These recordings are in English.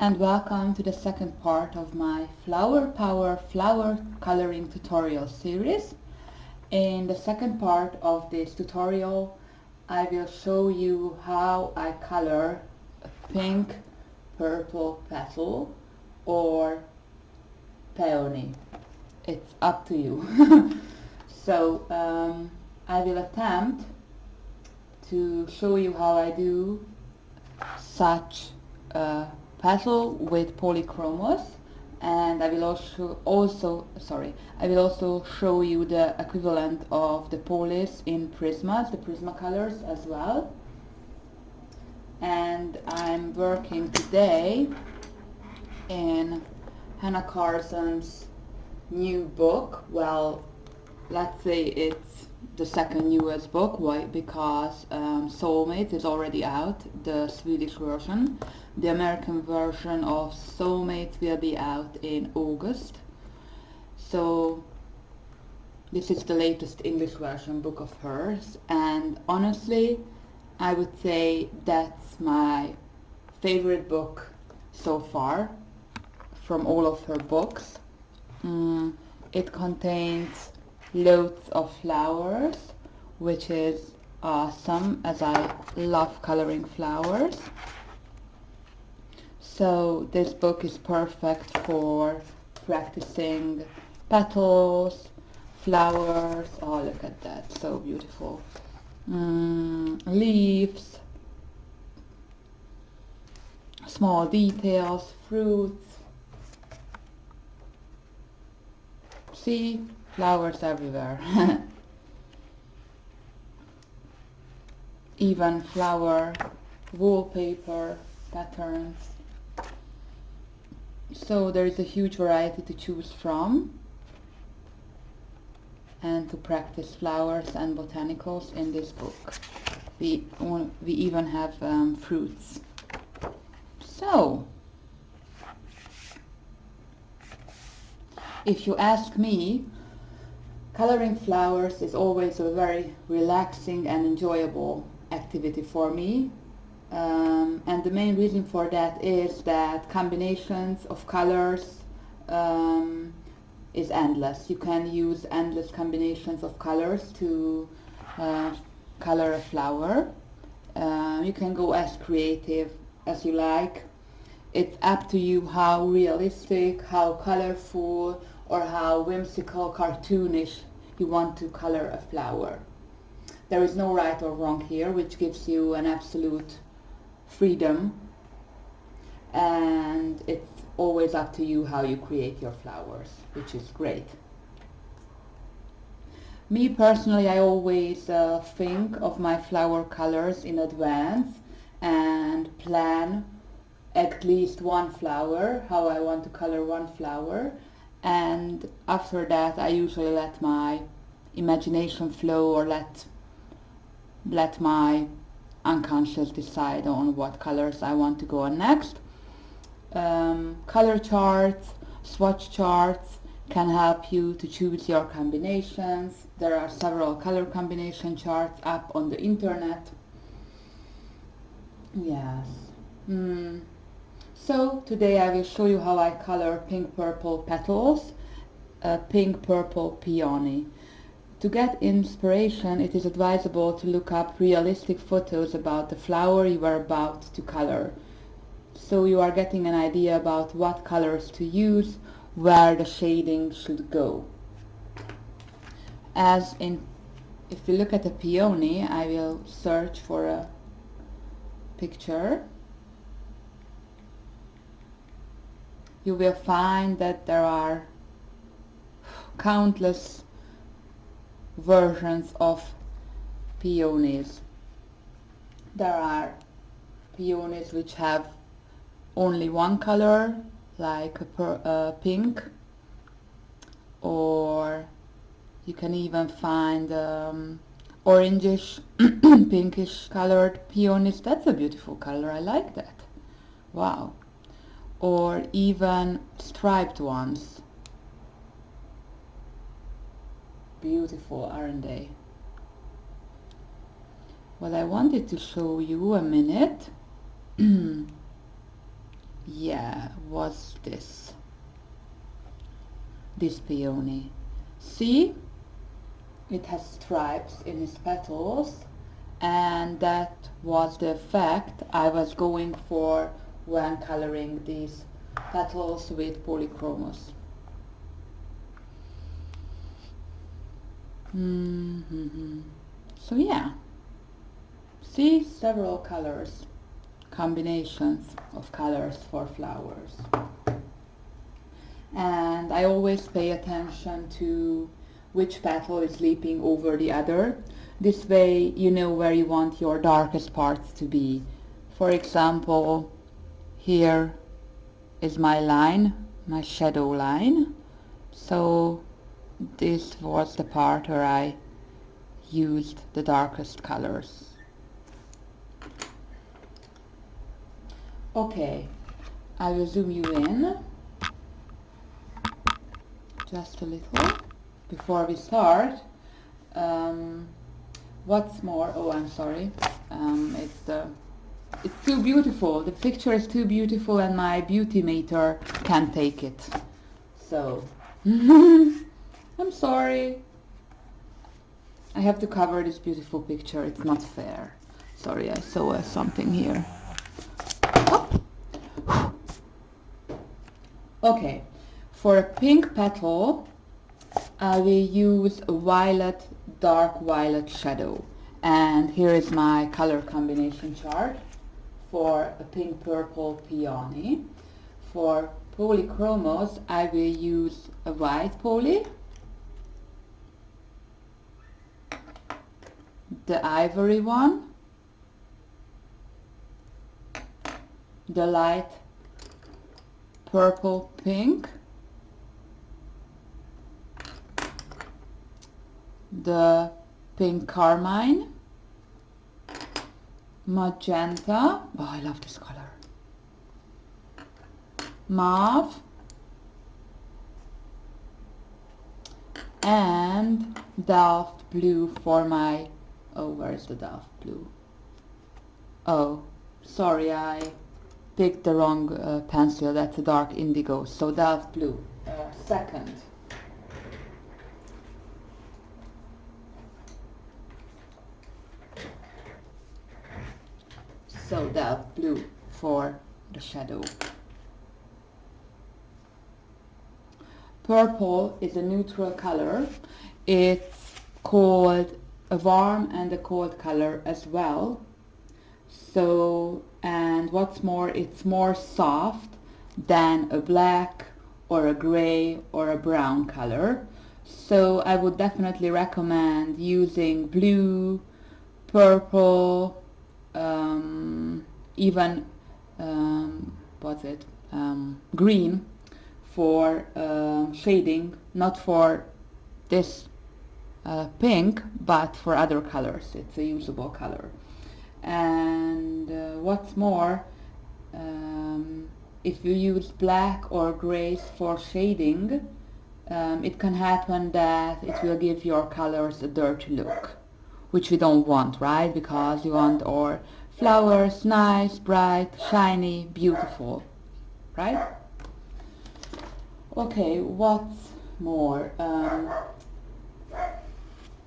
and welcome to the second part of my Flower Power flower coloring tutorial series. In the second part of this tutorial I will show you how I color a pink purple petal or peony. It's up to you. So I will attempt to show you how I do such a petal with polychromos, and I will also show you the equivalent of the polys in Prismas, the Prismacolors as well. And I'm working today in Hanna Karlzon's new book. Well, let's say it's the second newest book. Why? Because Soulmate is already out, the Swedish version. The American version of Soulmate will be out in August. So this is the latest English version book of hers, and honestly I would say that's my favorite book so far from all of her books. It contains loads of flowers, which is awesome as I love coloring flowers. So this book is perfect for practicing petals, flowers. Oh, look at that, so beautiful. Leaves, small details, fruits. See, flowers everywhere. Even flower wallpaper patterns. So there is a huge variety to choose from and to practice flowers and botanicals in this book. We even have fruits. So if you ask me, coloring flowers is always a very relaxing and enjoyable activity for me. And the main reason for that is that combinations of colors is endless. You can use endless combinations of colors to color a flower. You can go as creative as you like. It's up to you how realistic, how colorful, or how whimsical, cartoonish you want to color a flower. There is no right or wrong here, which gives you an absolute freedom, and it's always up to you how you create your flowers, which is great. Me personally, I always think of my flower colors in advance and plan at least one flower, how I want to color one flower, and after that I usually let my imagination flow, or let my unconscious decide on what colors I want to go on next. Color charts, swatch charts can help you to choose your combinations. There are several color combination charts up on the internet. Yes. So today I will show you how I color pink purple petals, pink purple peony. To get inspiration, it is advisable to look up realistic photos about the flower you are about to color, so you are getting an idea about what colors to use, where the shading should go. If you look at a peony, I will search for a picture. You will find that there are countless versions of peonies. There are peonies which have only one color, like a pink, or you can even find orangish, pinkish colored peonies. That's a beautiful color, I like that. Wow. Or even striped ones. Beautiful, aren't they? Well, I wanted to show you a minute yeah, was this peony. See, it has stripes in its petals, and that was the effect I was going for when coloring these petals with polychromos. So yeah, see, several colors, combinations of colors for flowers. And I always pay attention to which petal is leaping over the other. This way you know where you want your darkest parts to be. For example, here is my line, my shadow line. So this was the part where I used the darkest colors. Okay, I will zoom you in just a little before we start. What's more, oh, I'm sorry, it's too beautiful. The picture is too beautiful and my beauty meter can't take it. So I'm sorry. I have to cover this beautiful picture. It's not fair. Sorry, I saw something here. Oh. Okay, for a pink petal, I will use a violet, dark violet shadow. And here is my color combination chart for a pink purple peony. For polychromos, I will use a white poly, the ivory one, the light purple pink, the pink carmine, magenta, oh, I love this color, mauve, and Delft blue for my, oh, where's the Delft blue? Oh, sorry, I picked the wrong pencil. That's a dark indigo, so Delft blue, second. So Delft blue for the shadow. Purple is a neutral color. It's called a warm and a cold color as well. So, and what's more, it's more soft than a black or a gray or a brown color. So I would definitely recommend using blue, purple, even green for shading, not for this pink, but for other colors. It's a usable color. And what's more, if you use black or grays for shading, it can happen that it will give your colors a dirty look, which we don't want, right? Because we want our flowers nice, bright, shiny, beautiful, right? Okay, what's more?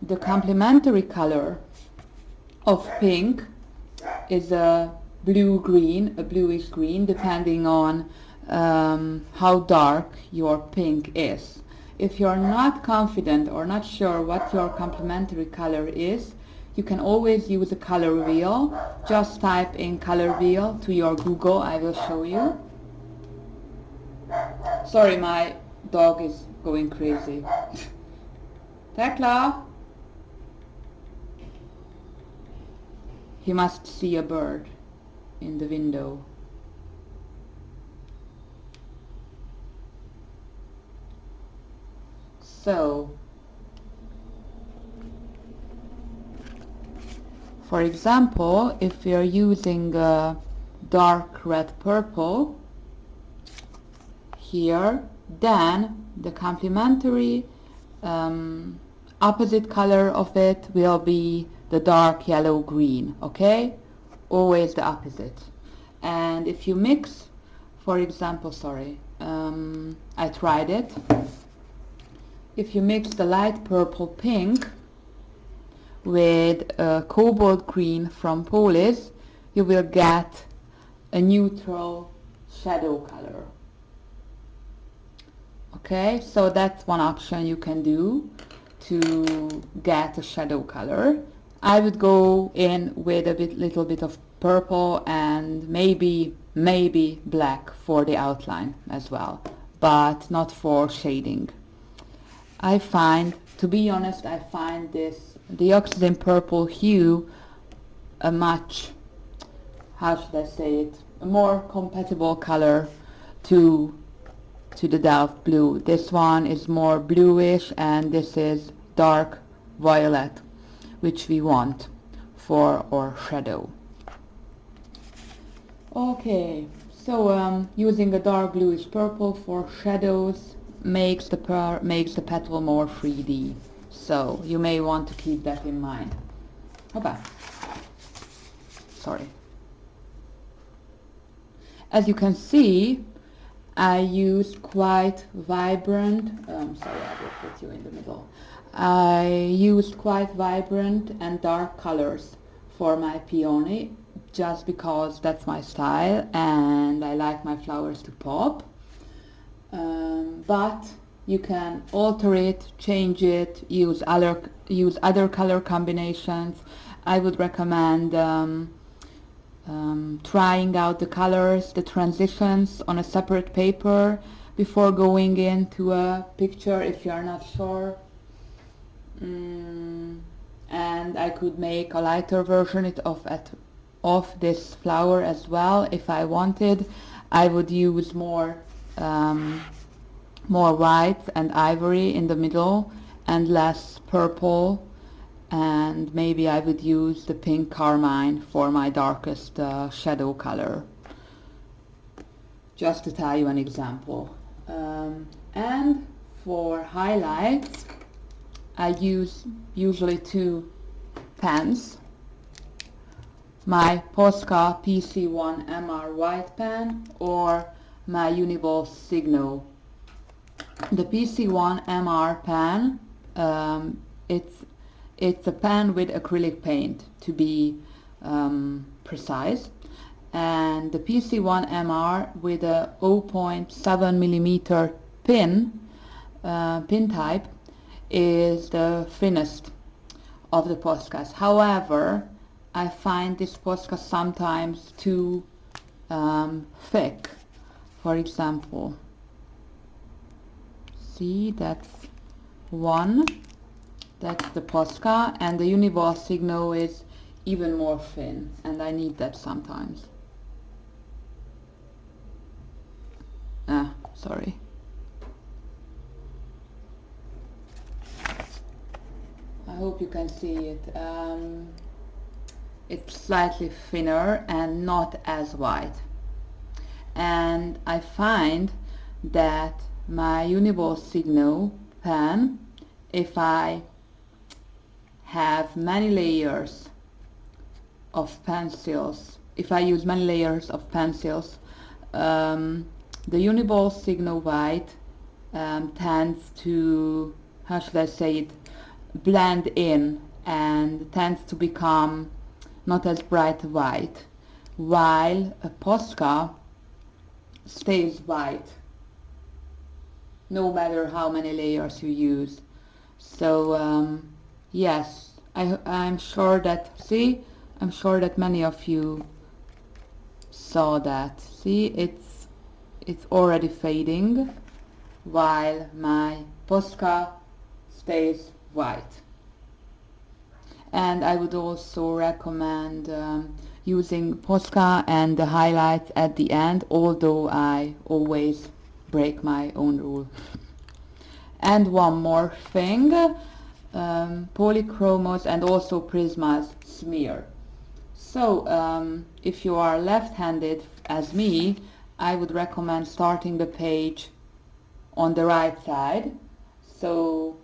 The complementary color of pink is a blue-green, a bluish green, depending on how dark your pink is. If you're not confident or not sure what your complementary color is, you can always use a color wheel. Just type in color wheel to your Google. I will show you. Sorry, my dog is going crazy. Tekla! He must see a bird in the window. So, for example, if we are using dark red purple here, then the complementary opposite color of it will be the dark yellow green, okay? Always the opposite. And if you mix for example, sorry, I tried it. If you mix the light purple pink with cobalt green from PEONIES, you will get a neutral shadow color. Okay, so that's one option you can do to get a shadow color. I would go in with a little bit of purple and maybe black for the outline as well, but not for shading. I find, to be honest, I find the oxygen purple hue a much, how should I say it, a more compatible color to the Delft blue. This one is more bluish and this is dark violet, which we want for our shadow. Okay, so using a dark bluish purple for shadows makes the petal more 3D. So you may want to keep that in mind. Okay. Sorry. As you can see, I used quite vibrant, sorry, I will put you in the middle. I used quite vibrant and dark colors for my peony, just because that's my style and I like my flowers to pop. But you can alter it, change it, use other color combinations. I would recommend trying out the colors, the transitions on a separate paper before going into a picture if you are not sure. And I could make a lighter version of this flower as well if I wanted. I would use more white and ivory in the middle and less purple, and maybe I would use the pink carmine for my darkest shadow color, just to tell you an example. And for highlights I use usually two pens, my Posca PC1 MR white pen or my Uniball Signo. The PC1 MR pen, it's a pen with acrylic paint, to be precise, and the PC1 MR with a 0.7 millimeter pin type is the thinnest of the Poscas. However, I find this Posca sometimes too thick. For example, see, that's one, that's the Posca, and the Uniball Signo is even more thin, and I need that sometimes. Sorry. I hope you can see it. It's slightly thinner and not as white. And I find that my Uniball Signo pen, if I have many layers of pencils, if I use many layers of pencils, the Uniball Signo white tends to, how should I say it, blend in and tends to become not as bright white, while a Posca stays white no matter how many layers you use. So yes, I'm sure that, see, I'm sure that many of you saw that. See, it's already fading while my Posca stays white. And I would also recommend using Posca and the highlights at the end, although I always break my own rule. And one more thing, polychromos and also Prismas smear. So if you are left-handed as me, I would recommend starting the page on the right side, so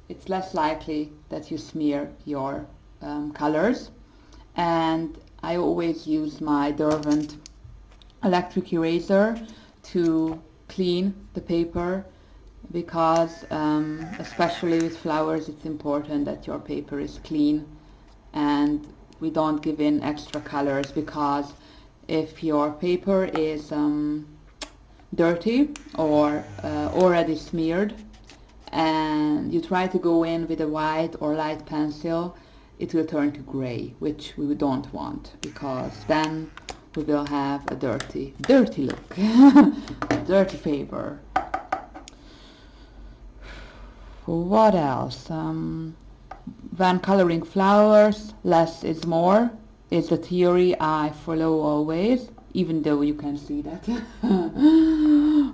it's less likely that you smear your colors. And I always use my Derwent electric eraser to clean the paper, because especially with flowers it's important that your paper is clean and we don't give in extra colors, because if your paper is dirty or already smeared and you try to go in with a white or light pencil, it will turn to gray, which we don't want, because then we will have a dirty look. Dirty paper. What else? When coloring flowers, less is more is the theory I follow always, even though you can see that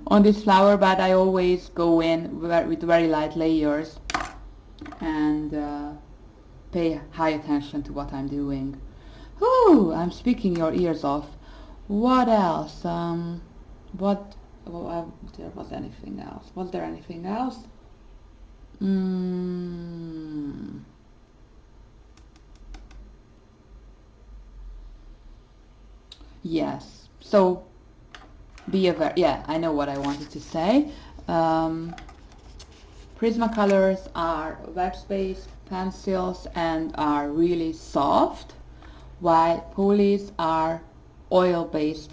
on this flower, but I always go in with very light layers and pay high attention to what I'm doing. Ooh, I'm speaking your ears off. What else? There was anything else? Was there anything else? Yes. So be aware. Yeah, I know what I wanted to say. Prismacolors are wax-based pencils and are really soft, while Polies are oil-based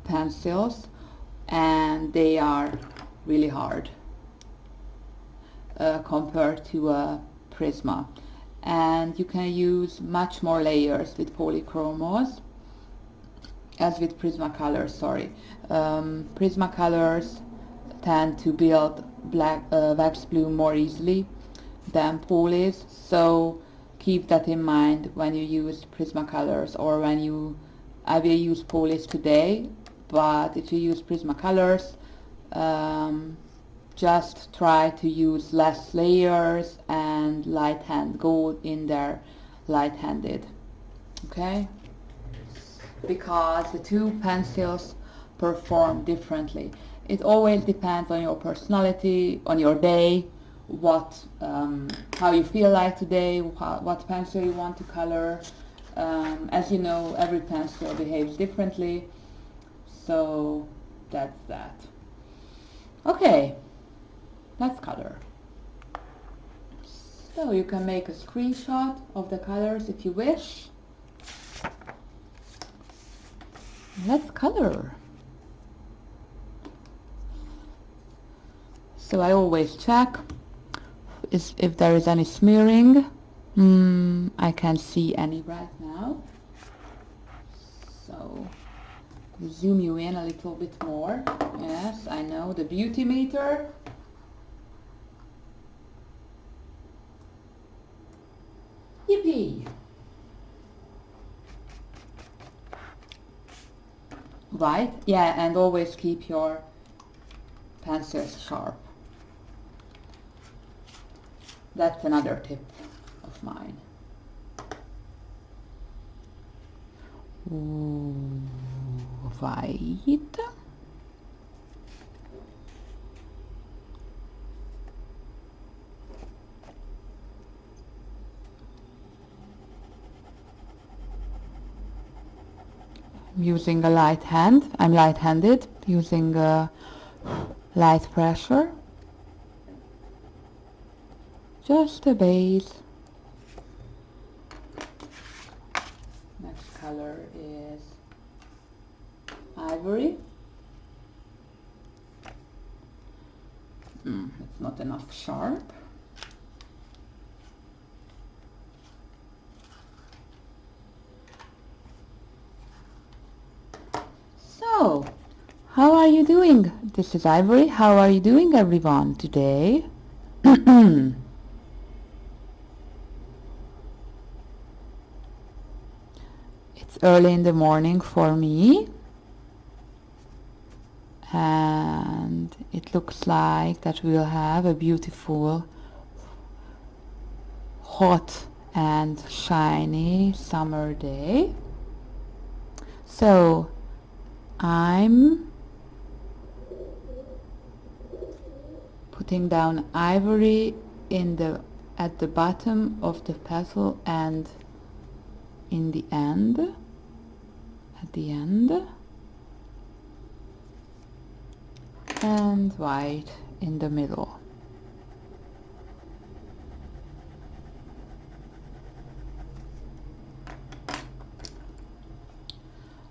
pencils and they are really hard compared to a Prisma. And you can use much more layers with polychromos as with Prismacolors, sorry. Prismacolors tend to build black wax bloom more easily than Polies, so keep that in mind when you use Prismacolors, or when you, I will use Polies today, but if you use Prismacolors, just try to use less layers and go in there light-handed, okay? Because the two pencils perform differently. It always depends on your personality, on your day, how you feel like today, what pencil you want to color. As you know, every pencil behaves differently, so that's that. Okay, let's color. So you can make a screenshot of the colors if you wish. Let's color. So I always check if there is any smearing. I can't see any right now. So zoom you in a little bit more. Yes, I know, the beauty meter. Yippee! Right, yeah, and always keep your pencils sharp. That's another tip of mine. White. Using a light hand, I'm light-handed, using light pressure. Just a base. Next color is ivory. It's not enough sharp. So, how are you doing? This is Ivory. How are you doing, everyone, today? It's early in the morning for me, and it looks like that we'll have a beautiful, hot and shiny summer day. So I'm putting down ivory at the bottom of the petal and at the end. and white in the middle.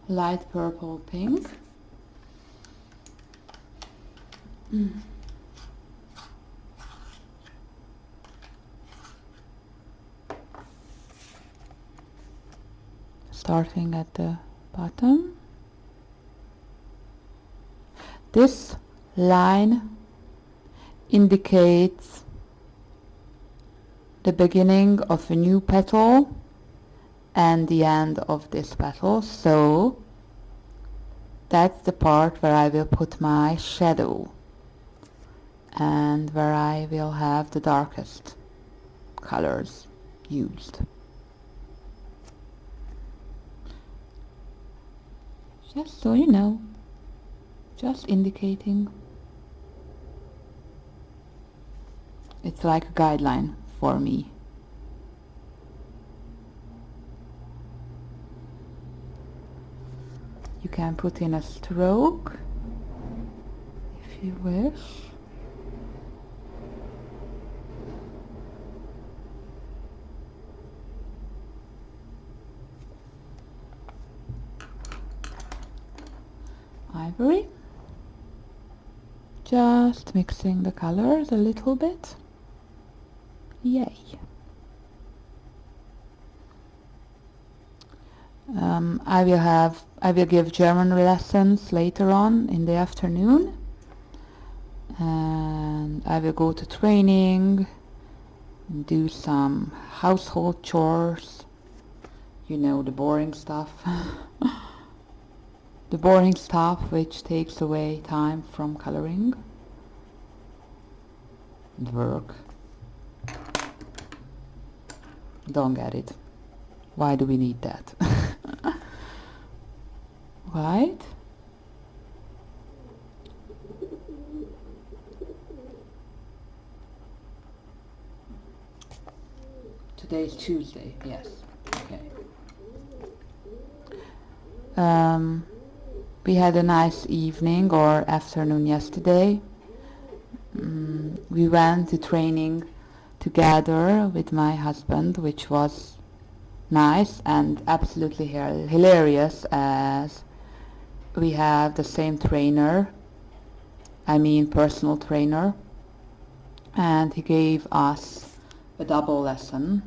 Light purple pink. Starting at the bottom. This line indicates the beginning of a new petal and the end of this petal, so that's the part where I will put my shadow and where I will have the darkest colors used. Just so you know, just indicating. It's like a guideline for me. You can put in a stroke if you wish. Ivory. Just mixing the colors a little bit. Yay. I will give German lessons later on in the afternoon, and I will go to training, do some household chores, you know, the boring stuff. The boring stuff which takes away time from coloring and work. Don't get it. Why do we need that? Right? Today is Tuesday, yes. Okay. We had a nice evening or afternoon yesterday. We went to training together with my husband, which was nice and absolutely hilarious, as we have the same trainer, I mean personal trainer, and he gave us a double lesson.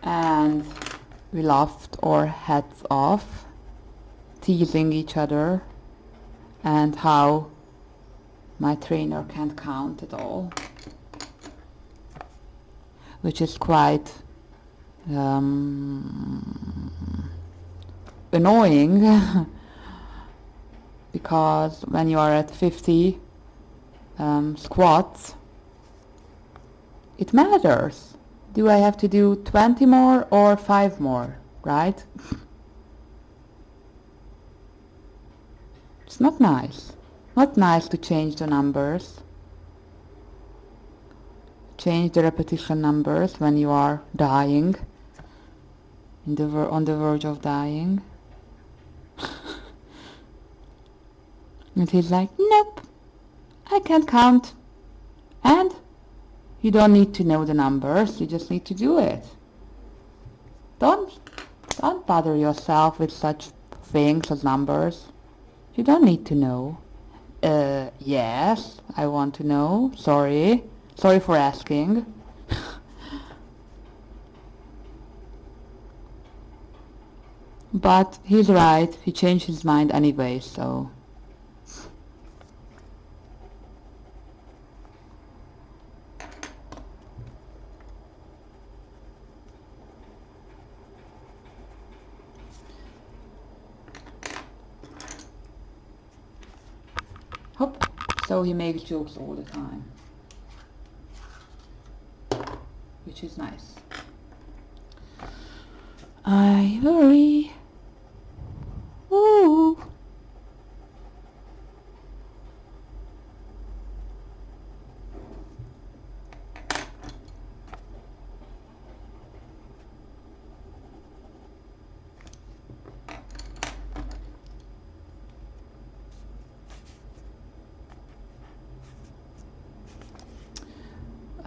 And we laughed our heads off, teasing each other and how my trainer can't count at all, which is quite annoying because when you are at 50 squats, it matters. Do I have to do 20 more or 5 more, right? It's not nice. Not nice to change the numbers. Change the repetition numbers when you are dying, on the verge of dying. And he's like, nope, I can't count. And you don't need to know the numbers, you just need to do it. Don't bother yourself with such things as numbers. You don't need to know. Yes, I want to know. Sorry for asking. But he's right, he changed his mind anyway, so. Hop. So he makes jokes all the time, which is nice. Ivory. Ooh.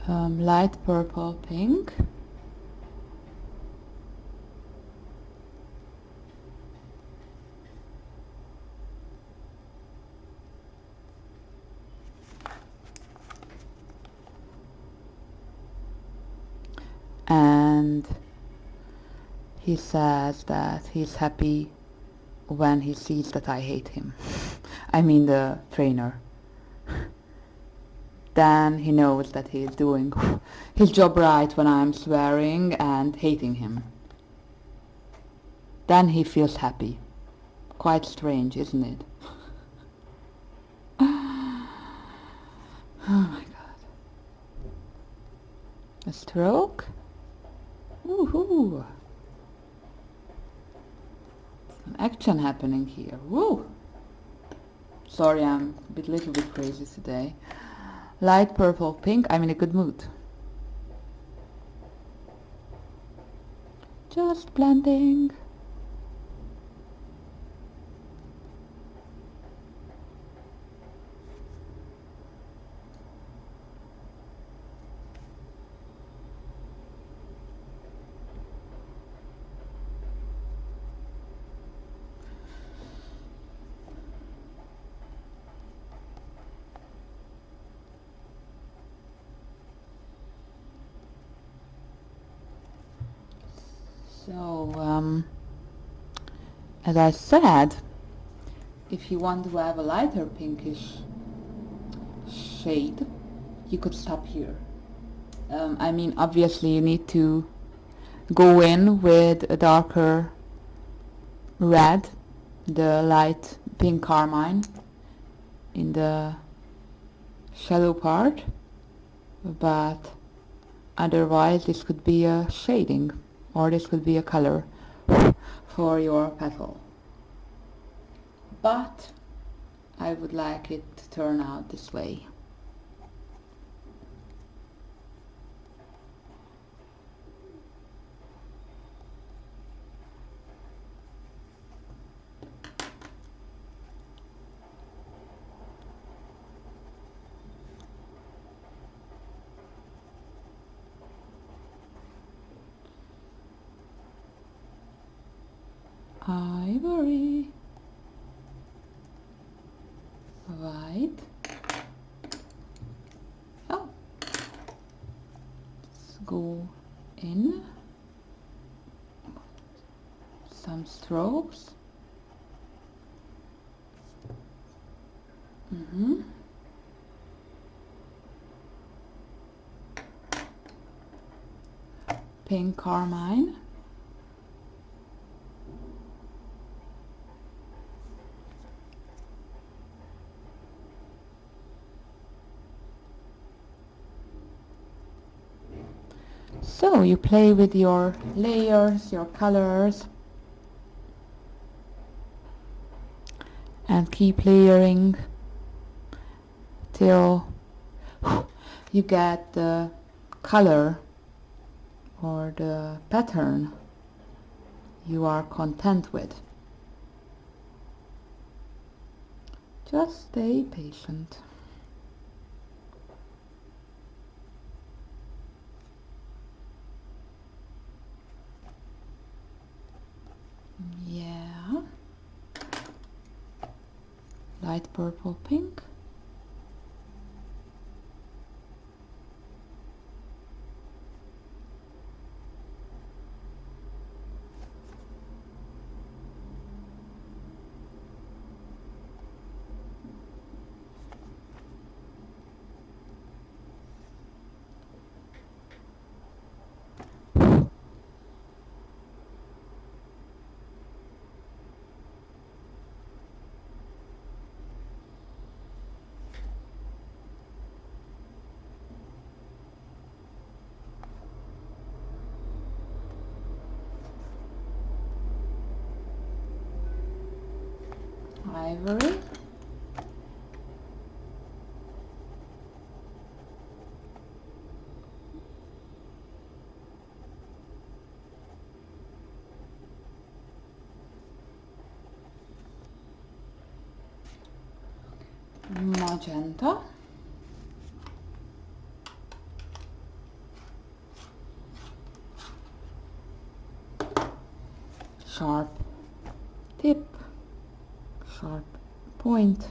light purple pink, and he says that he's happy when he sees that I hate him. I mean the trainer. Then he knows that he's doing his job right when I'm swearing and hating him. Then he feels happy. Quite strange, isn't it? Oh my god. A stroke? Woohoo! Some action happening here. Woo! Sorry, I'm a little bit crazy today. Light purple pink, I'm in a good mood. Just blending. So, as I said, if you want to have a lighter pinkish shade, you could stop here. I mean, obviously you need to go in with a darker red, the light pink carmine in the shadow part, but otherwise this could be a shading, or this could be a color for your petal. But I would like it to turn out this way. Ivory, white. Oh, let's go in some strokes. Pink carmine. So you play with your layers, your colors, and keep layering till you get the color or the pattern you are content with. Just stay patient. Yeah. Light purple pink. Ivory. Magenta. sharp tip, sharp point.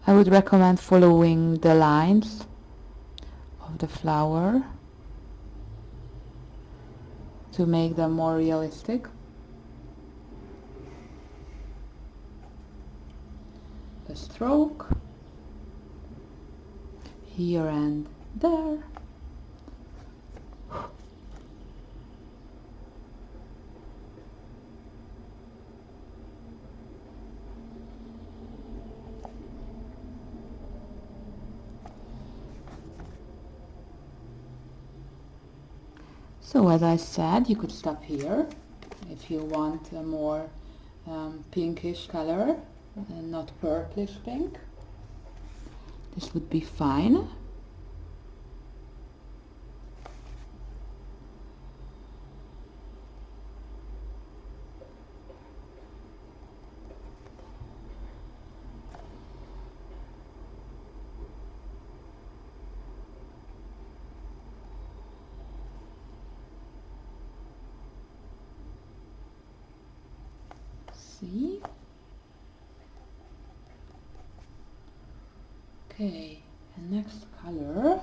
I would recommend following the lines of the flower to make them more realistic. A stroke here and there. So as I said, you could stop here if you want a more pinkish color and not purplish pink. This would be fine. See? Okay, and next color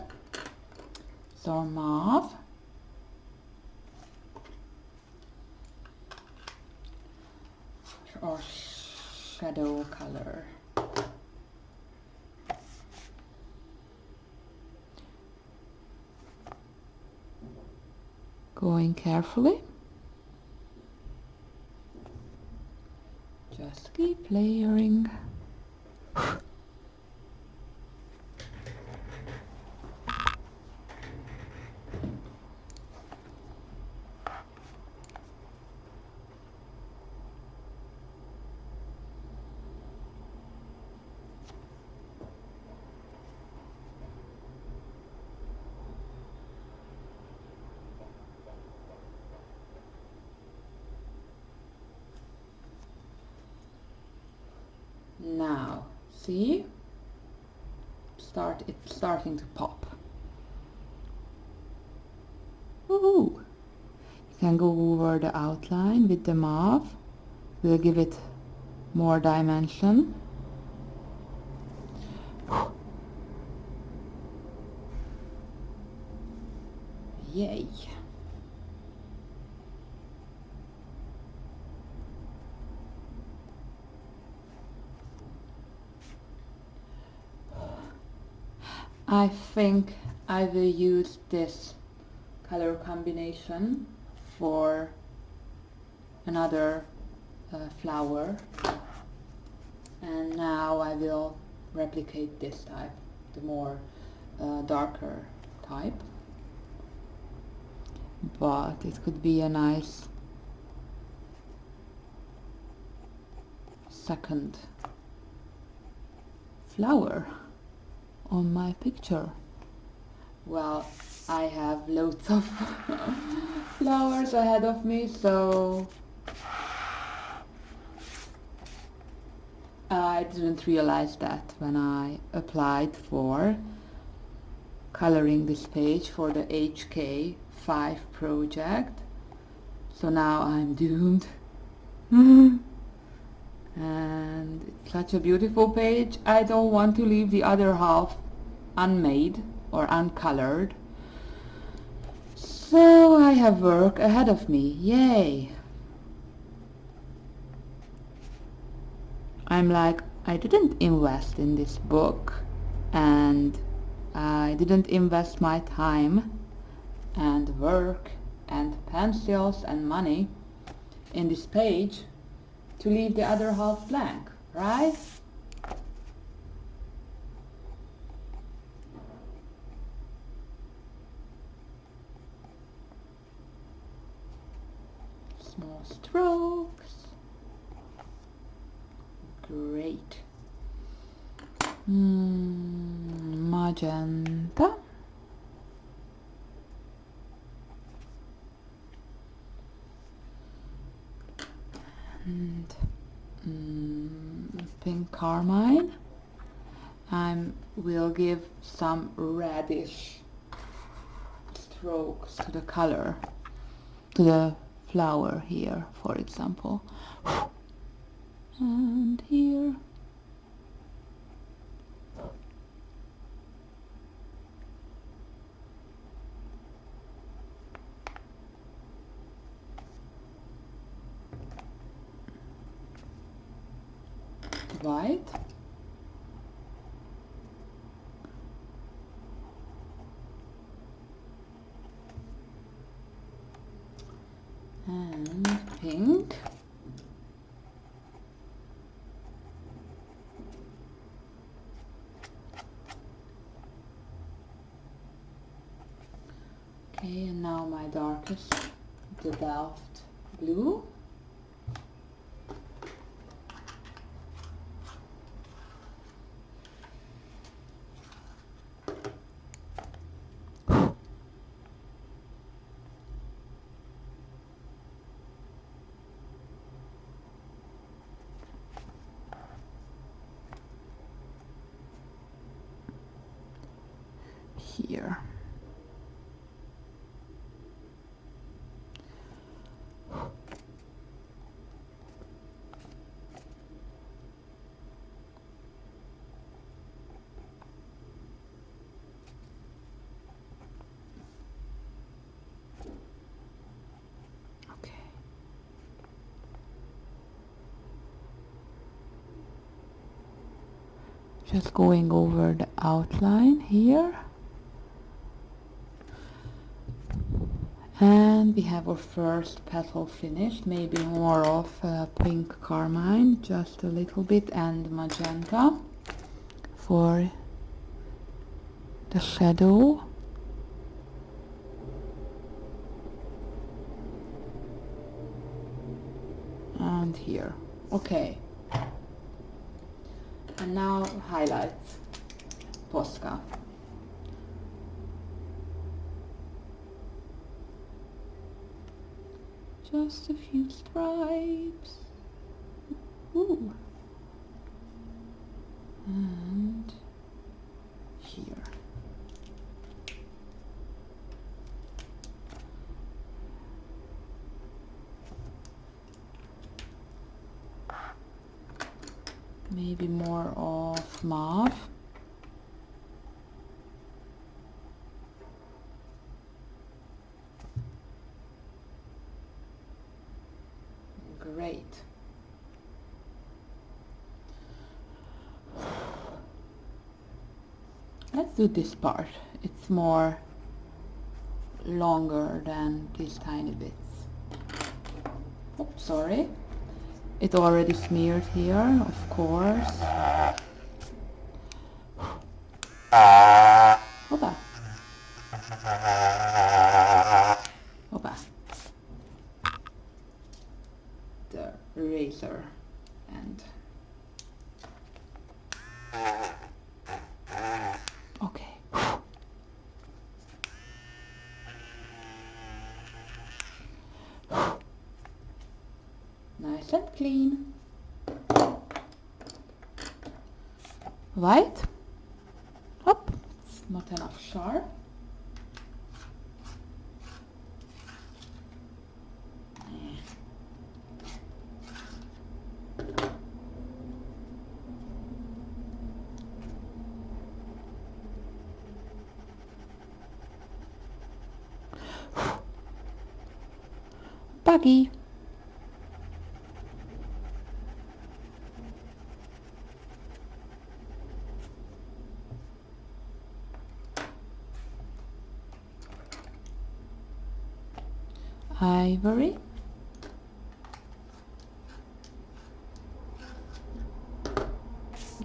is our mauve. Or shadow color. Going carefully. Just keep layering. Now, see? It's starting to pop. Woohoo! You can go over the outline with the mauve. We'll give it more dimension. Yay! I think I will use this color combination for another flower, and now I will replicate this type, the more darker type, but it could be a nice second flower on my picture. Well, I have loads of flowers ahead of me, so I didn't realize that when I applied for coloring this page for the HK5 project. So now I'm doomed. And it's such a beautiful page. I don't want to leave the other half unmade or uncolored. So I have work ahead of me. Yay! I'm like, I didn't invest in this book, and I didn't invest my time and work and pencils and money in this page to leave the other half blank, right? Small strokes. Great. Magenta. and pink carmine. I will give some reddish strokes to the color, to the flower here, for example, and here. White. And pink. Okay, and now my darkest, the Delft blue. Here. Okay. Just going over the outline here. And we have our first petal finished, maybe more of pink carmine, just a little bit, and magenta for the shadow. And here. Okay. And now highlights. Posca. Just a few stripes. Ooh. And here. Maybe more of mauve. Great. Let's do this part. It's more longer than these tiny bits. Oh, sorry. It already smeared here, of course. Opa. Opa. The razor and okay. Nice and clean. White. Hop. It's not enough sharp. Buggy. Ivory.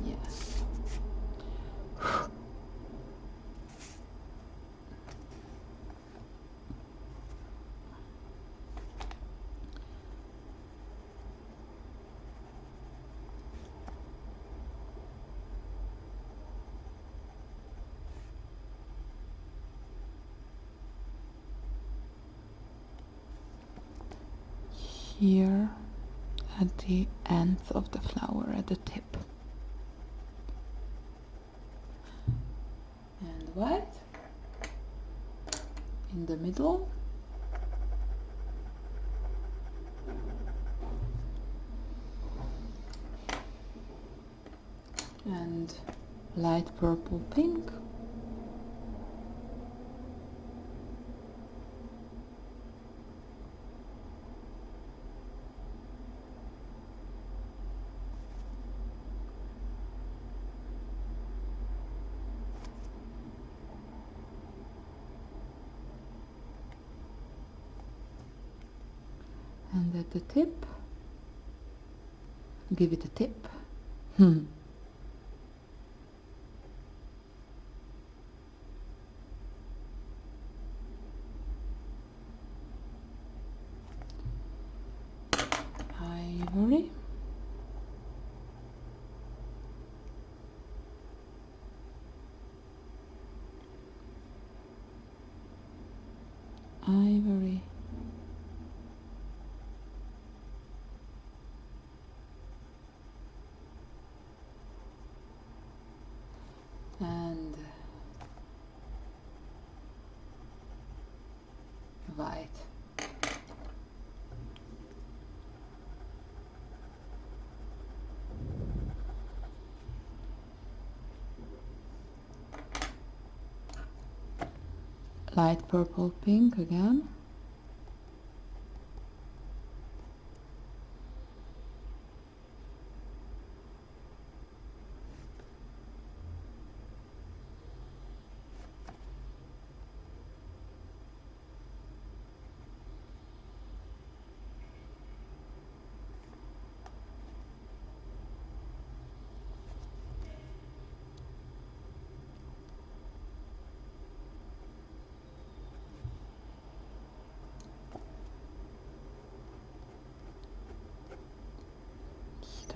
Yes. Here at the ends of the flower, at the tip. And white in the middle. And light purple pink. And at the tip, give it a tip. Ivory. Ivory. And white. Light purple pink again.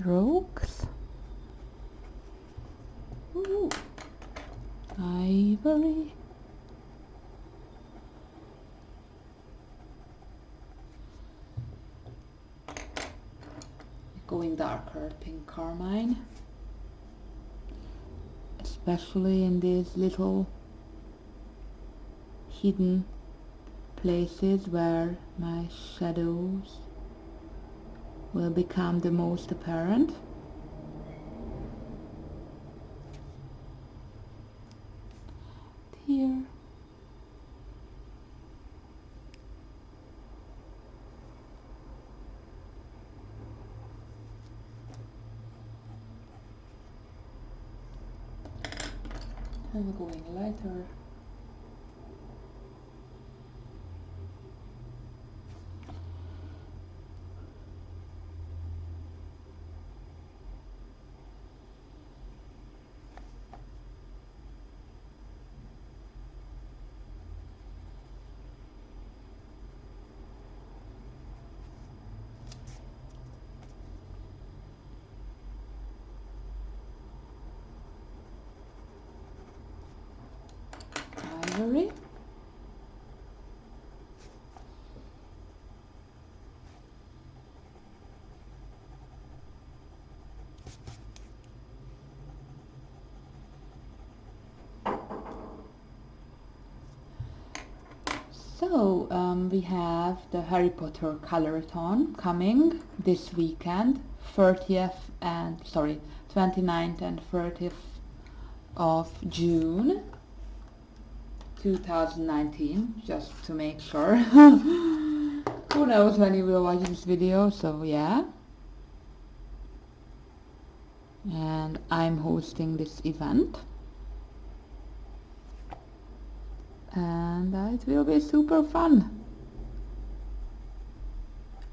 Strokes. Ooh. Ivory. Going darker, pink carmine, especially in these little hidden places where my shadows will become the most apparent. Here. And going lighter. Ivory. So we have the Harry Potter Colorathon coming this weekend, 29th and 30th of June 2019, just to make sure. Who knows when you will watch this video, so yeah. And I'm hosting this event. And it will be super fun.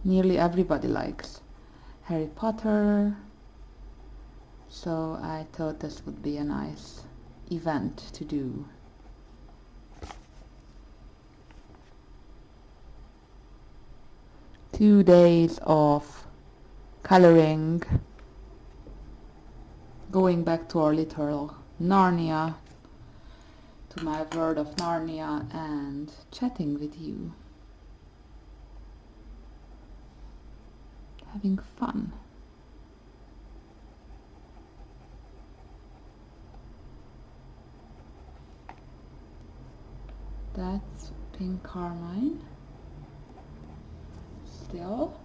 Nearly everybody likes Harry Potter, so I thought this would be a nice event to do. Two days of coloring, going back to our little Narnia, to my world of Narnia, and chatting with you. having fun. That's pink carmine. Still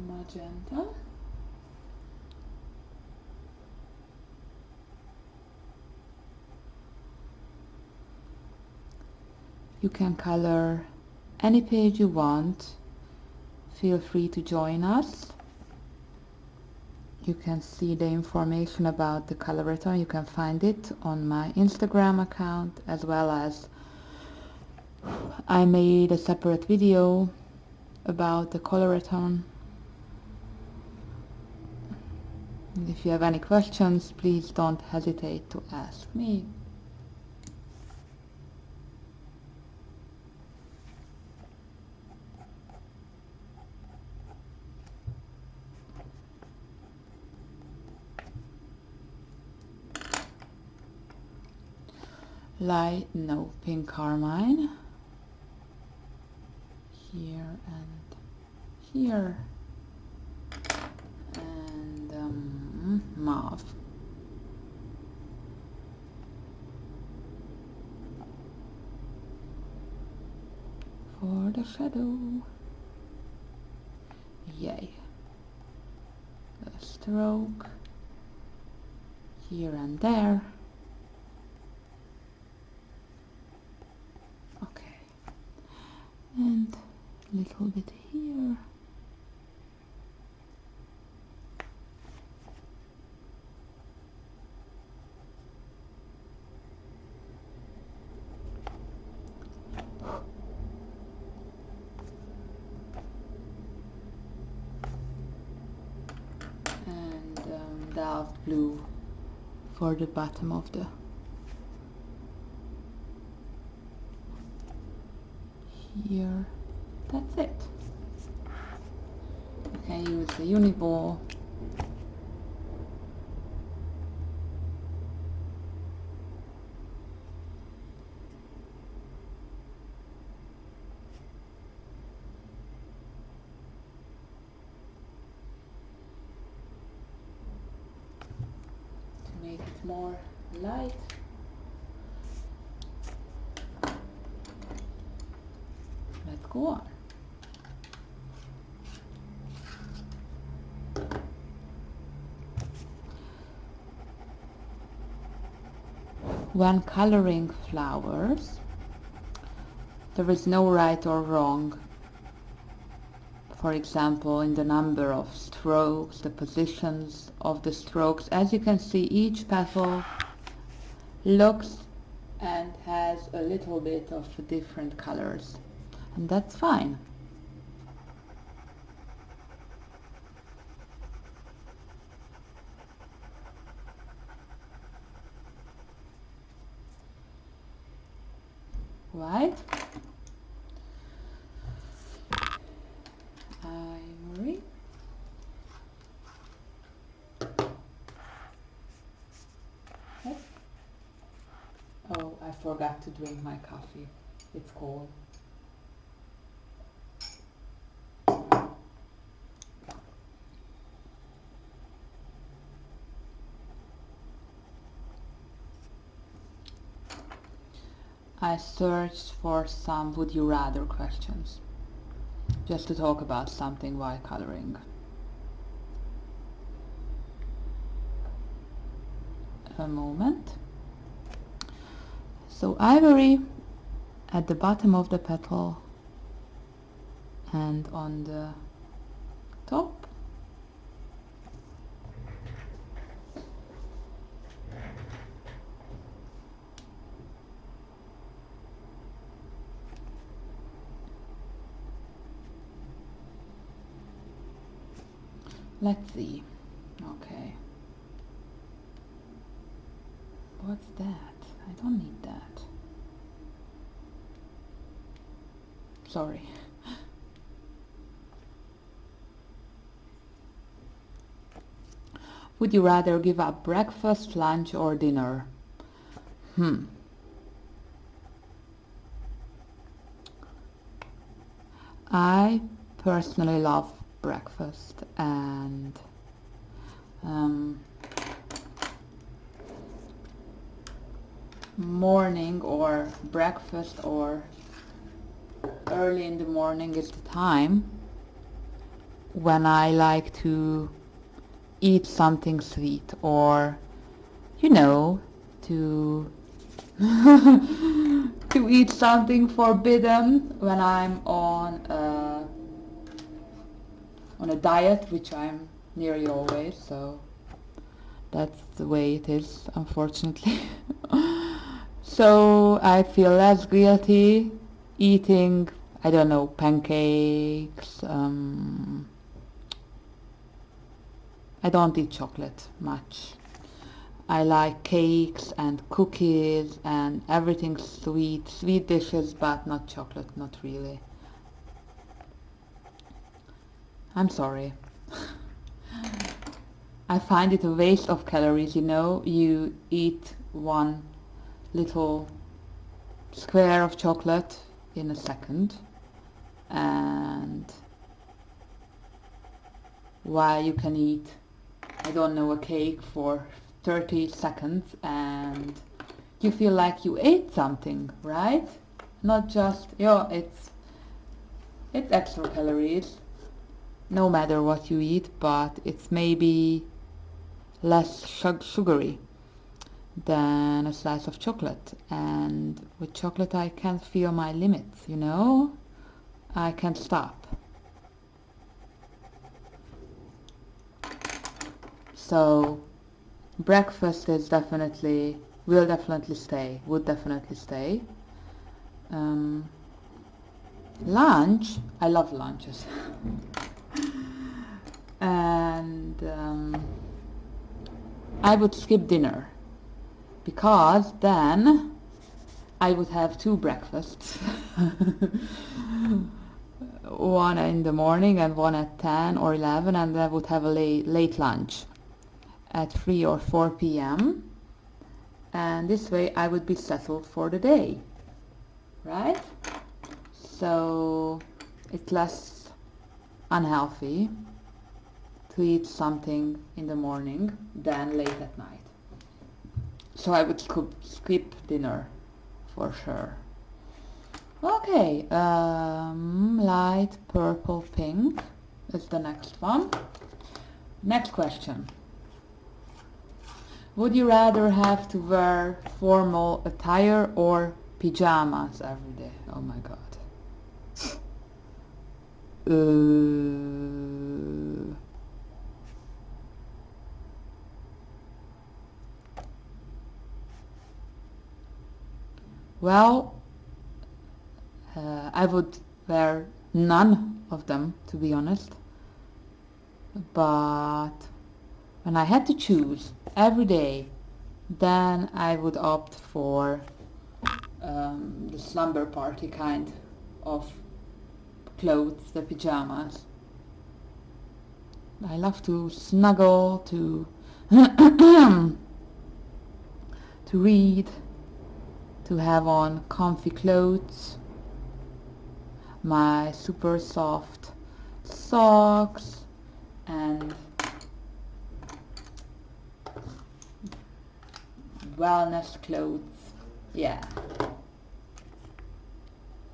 magenta. You can color any page you want. Feel free to join us. You can see the information about the colorathon. You can find it on my Instagram account, as well as I made a separate video about the colorathon. And if you have any questions, please don't hesitate to ask me. Light, no, pink carmine. Here and here. And mauve. For the shadow. Yay. A stroke. Here and there. And a little bit here. And Delft blue for the bottom of the here. That's it. You can use the Uniball. To make it more light. Let's go on. When coloring flowers, there is no right or wrong. For example, in the number of strokes, the positions of the strokes. As you can see, each petal looks and has a little bit of different colors. And that's fine. Right? Ivory. Yes. Oh, I forgot to drink my coffee. It's cold. I searched for some would you rather questions, just to talk about something while coloring. A moment. So ivory at the bottom of the petal and on the top. Let's see. Okay. What's that? I don't need that. Sorry. Would you rather give up breakfast, lunch, or dinner? I personally love breakfast and morning or breakfast or early in the morning is the time when I like to eat something sweet, or you know, to to eat something forbidden when I'm on a diet, which I'm nearly always, so that's the way it is, unfortunately. So I feel less guilty eating, I don't know, pancakes. I don't eat chocolate much. I like cakes and cookies and everything sweet, sweet dishes, but not chocolate, not really. I'm sorry. I find it a waste of calories, you know. You eat one little square of chocolate in a second, and while you can eat, I don't know, a cake for 30 seconds and you feel like you ate something, right? Not just, yeah, it's extra calories no matter what you eat, but it's maybe less sugary than a slice of chocolate, and with chocolate I can't feel my limits, you know? I can't stop. So breakfast is definitely, would definitely stay. Lunch, I love lunches. And I would skip dinner, because then I would have two breakfasts. One in the morning and one at 10 or 11, and I would have a late lunch at 3 or 4 p.m. and this way I would be settled for the day, right? So it's less unhealthy to eat something in the morning than late at night. So I would skip dinner for sure. Okay, light purple pink is the next one. Next question. Would you rather have to wear formal attire or pajamas every day? Oh my god. Well, I would wear none of them, to be honest. But when I had to choose every day, then I would opt for the slumber party kind of clothes, the pajamas. I love to snuggle, to to read, to have on comfy clothes, my super soft socks, and wellness clothes. Yeah,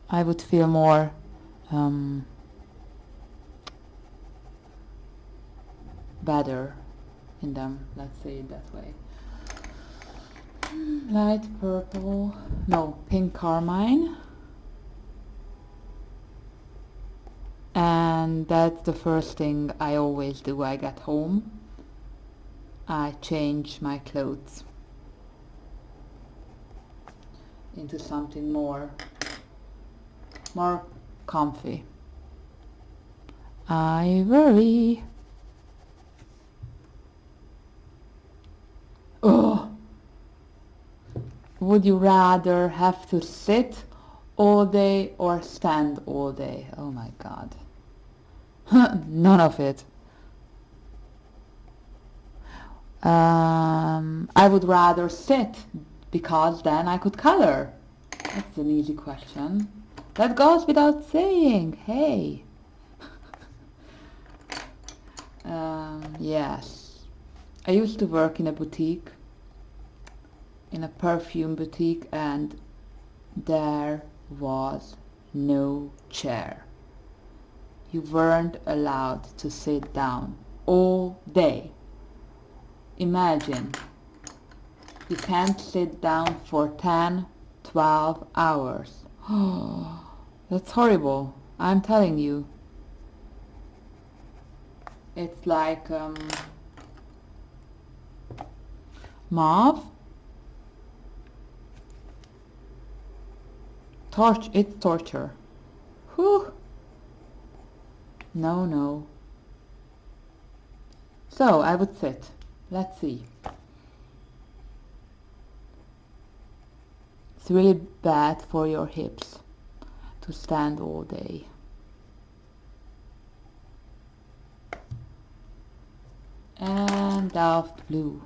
I would feel more better in them, let's say it that way. Light purple, no, pink carmine, and that's the first thing I always do. I get home, I change my clothes into something more comfy. Ivory. Oh, would you rather have to sit all day or stand all day? Oh my god. None of it. I would rather sit, because then I could color. That's an easy question. That goes without saying. Hey. Yes. I used to work in a boutique, in a perfume boutique, and there was no chair. You weren't allowed to sit down all day. Imagine, you can't sit down for 10, 12 hours. Oh, that's horrible, I'm telling you. It's like mauve. It's torture. Whew. No, no. So I would sit. Let's see. It's really bad for your hips to stand all day. And Delft blue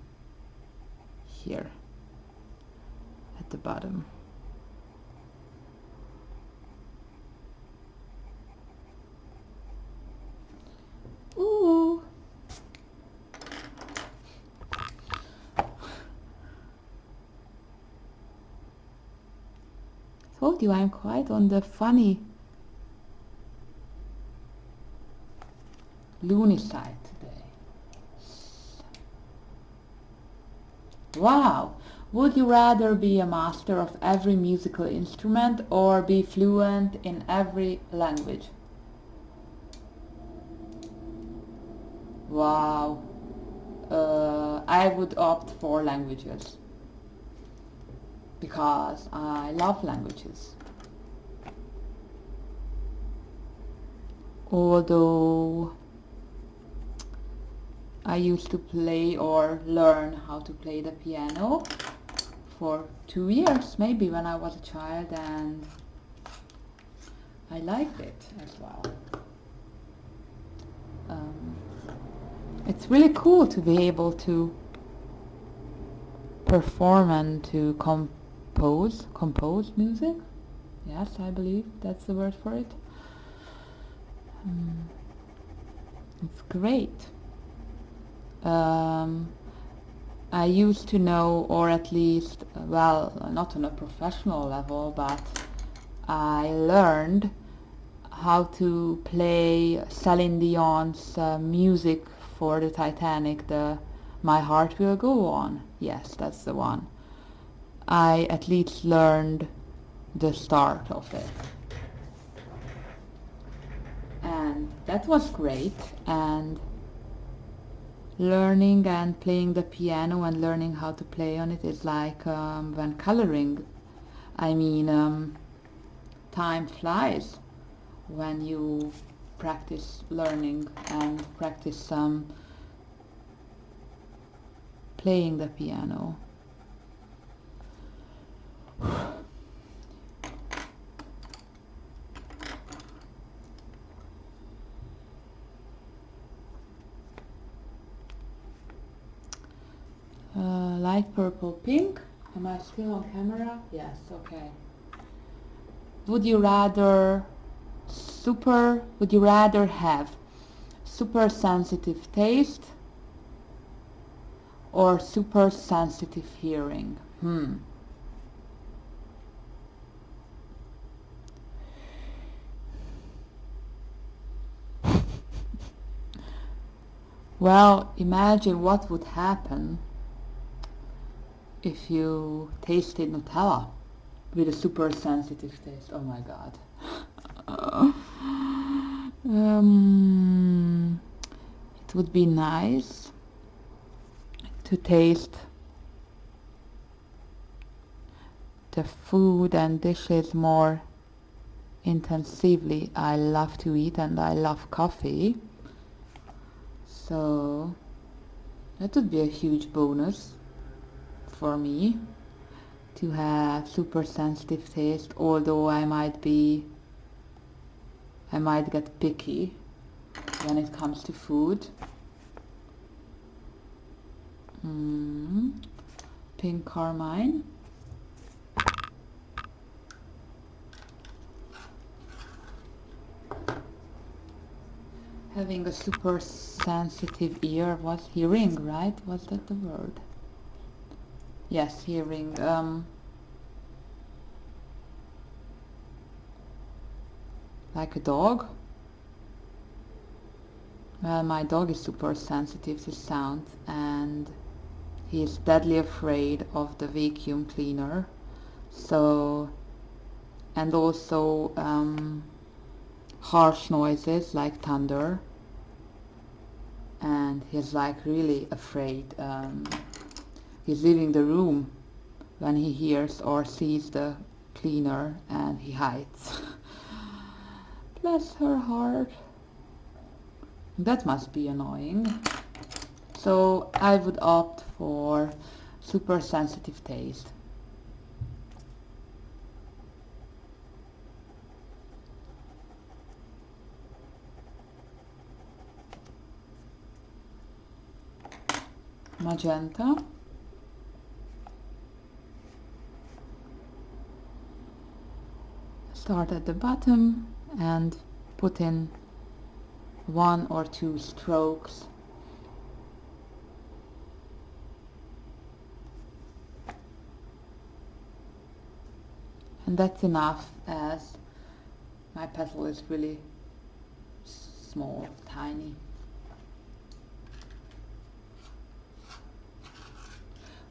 here at the bottom. Ooh. Told you I'm quite on the funny loony side today. Wow! Would you rather be a master of every musical instrument or be fluent in every language? Wow! I would opt for languages because I love languages. Although I used to play or learn how to play the piano for 2 years, maybe, when I was a child, and I liked it as well. It's really cool to be able to perform and to compose music. Yes, I believe that's the word for it. It's great. I used to know, or at least, well, not on a professional level, but I learned how to play Celine Dion's music for the Titanic, the My Heart Will Go On. Yes, that's the one. I at least learned the start of it. And that was great. And learning and playing the piano and learning how to play on it is like when coloring. I mean, time flies when you practice learning and practice playing the piano. Light purple pink. Am I still on camera? Yes, okay. Would you rather have super sensitive taste or super sensitive hearing? Well, imagine what would happen if you tasted Nutella with a super sensitive taste. Oh my god. It would be nice to taste the food and dishes more intensively. I love to eat and I love coffee, so that would be a huge bonus for me to have super sensitive taste, although I might get picky when it comes to food. Pink carmine. Having a super sensitive ear was hearing, right? Was that the word? Yes, hearing. Like a dog. Well, my dog is super sensitive to sound, and he is deadly afraid of the vacuum cleaner. So, and also harsh noises like thunder, and he's like really afraid. He's leaving the room when he hears or sees the cleaner, and he hides. Bless her heart. That must be annoying. So I would opt for super sensitive taste. Magenta. Start at the bottom and put in 1 or 2 strokes. And that's enough, as my petal is really small, tiny.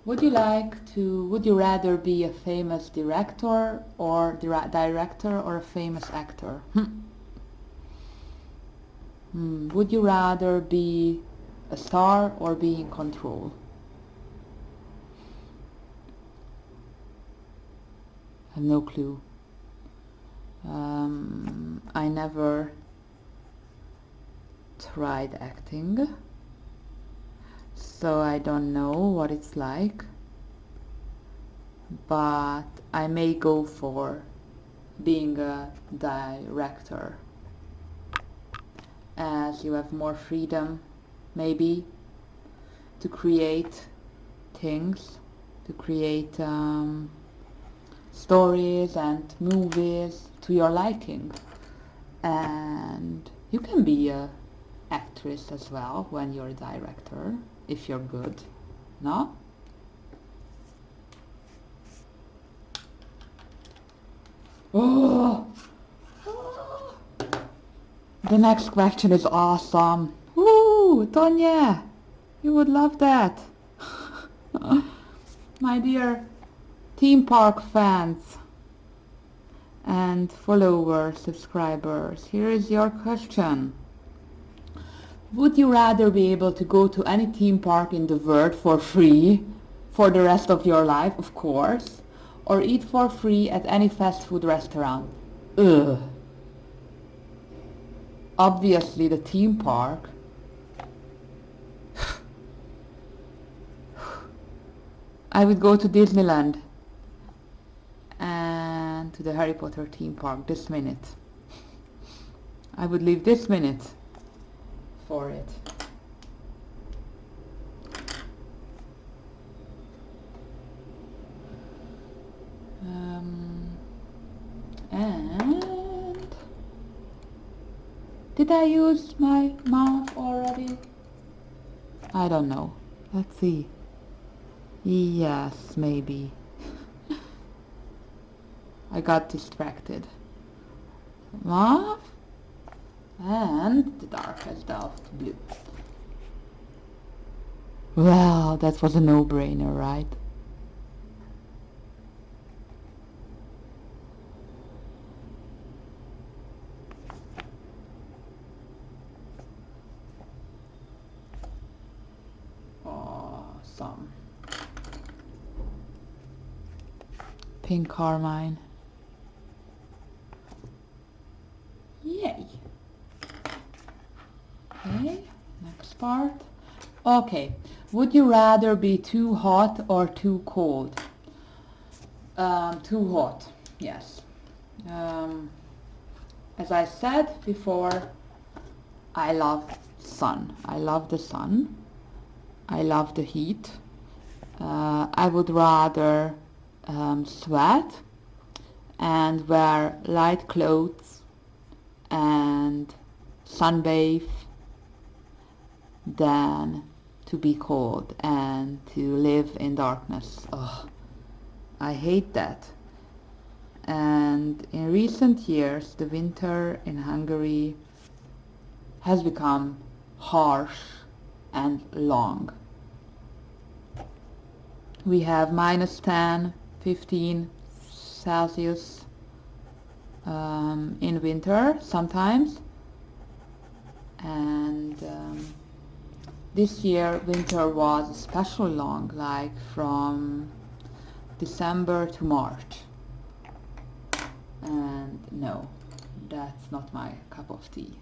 Would you rather be a famous director or a famous actor? Would you rather be a star or be in control? I have no clue. I never tried acting, so I don't know what it's like, but I may go for being a director, as you have more freedom maybe to create things, to create stories and movies to your liking. And you can be a actress as well when you're a director, if you're good, no? Oh! The next question is awesome. Woo! Tonya! You would love that. My dear theme park fans and followers, subscribers, here is your question. Would you rather be able to go to any theme park in the world for free for the rest of your life, of course, or eat for free at any fast food restaurant? Ugh. Obviously the theme park. I would go to Disneyland and to the Harry Potter theme park this minute. I would leave this minute for it. And did I use my mouth already? I don't know. Let's see. Yes, maybe. I got distracted. Mauve and the darkest of blue. Well, that was a no-brainer, right? Awesome. Pink carmine. Yay. Okay, next part. Okay, would you rather be too hot or too cold? Too hot, yes. As I said before, I love sun. I love the sun. I love the heat. I would rather sweat and wear light clothes and sunbathe than to be cold and to live in darkness. Ugh, I hate that. And in recent years, the winter in Hungary has become harsh and long. We have minus 10, 15 Celsius in winter sometimes, and this year winter was especially long, like from December to March, and no, that's not my cup of tea.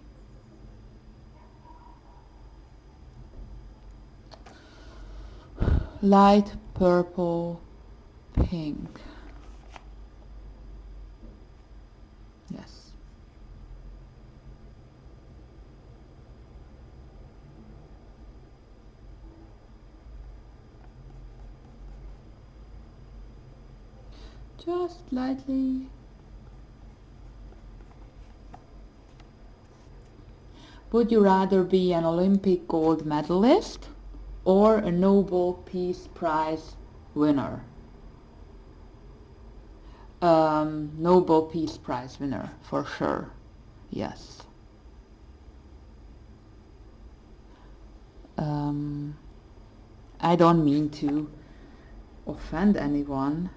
Light purple, pink. Yes. Just lightly. Would you rather be an Olympic gold medalist or a Nobel Peace Prize winner? Nobel Peace Prize winner, for sure. Yes. I don't mean to offend anyone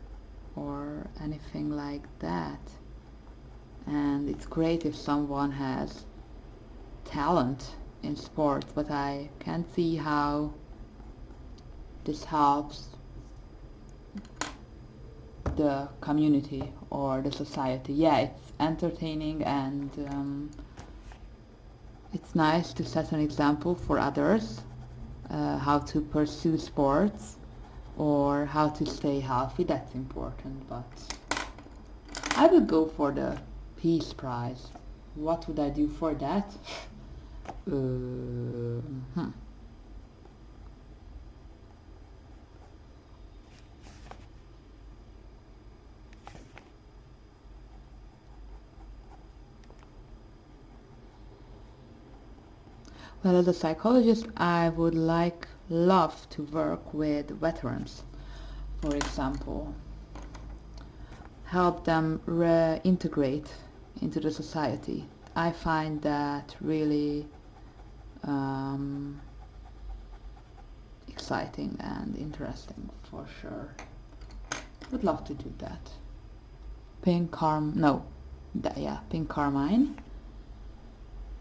or anything like that. And it's great if someone has talent in sport, but I can't see how this helps the community or the society. Yeah, it's entertaining and it's nice to set an example for others how to pursue sports or how to stay healthy. That's important, but I would go for the Peace Prize. What would I do for that? Well, as a psychologist, I would love to work with veterans, for example. Help them reintegrate into the society. I find that really exciting and interesting, for sure. Would love to do that. Pink carmine.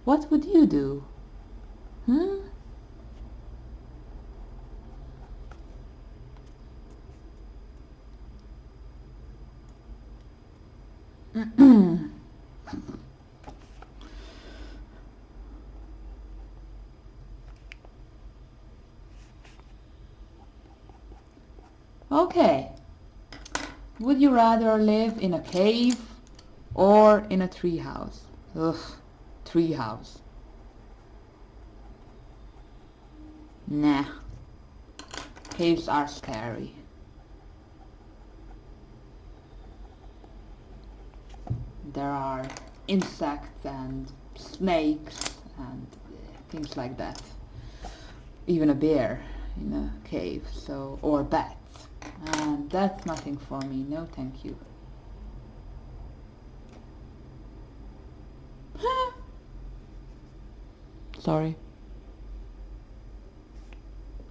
What would you do? Okay. Would you rather live in a cave or in a treehouse? Ugh, treehouse. Nah. Caves are scary. There are insects and snakes and things like that. Even a bear in a cave, so, or bats. And that's nothing for me. No, thank you. Sorry.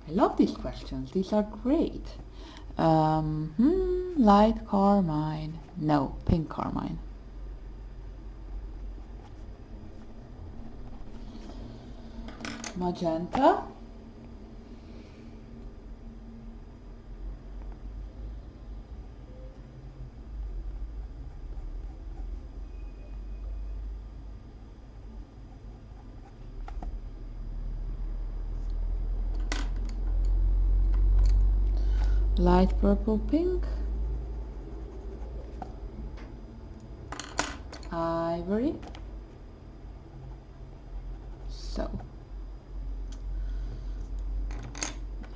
I love these questions. These are great. Light carmine. No, pink carmine. Magenta. Light purple, pink. Ivory. So.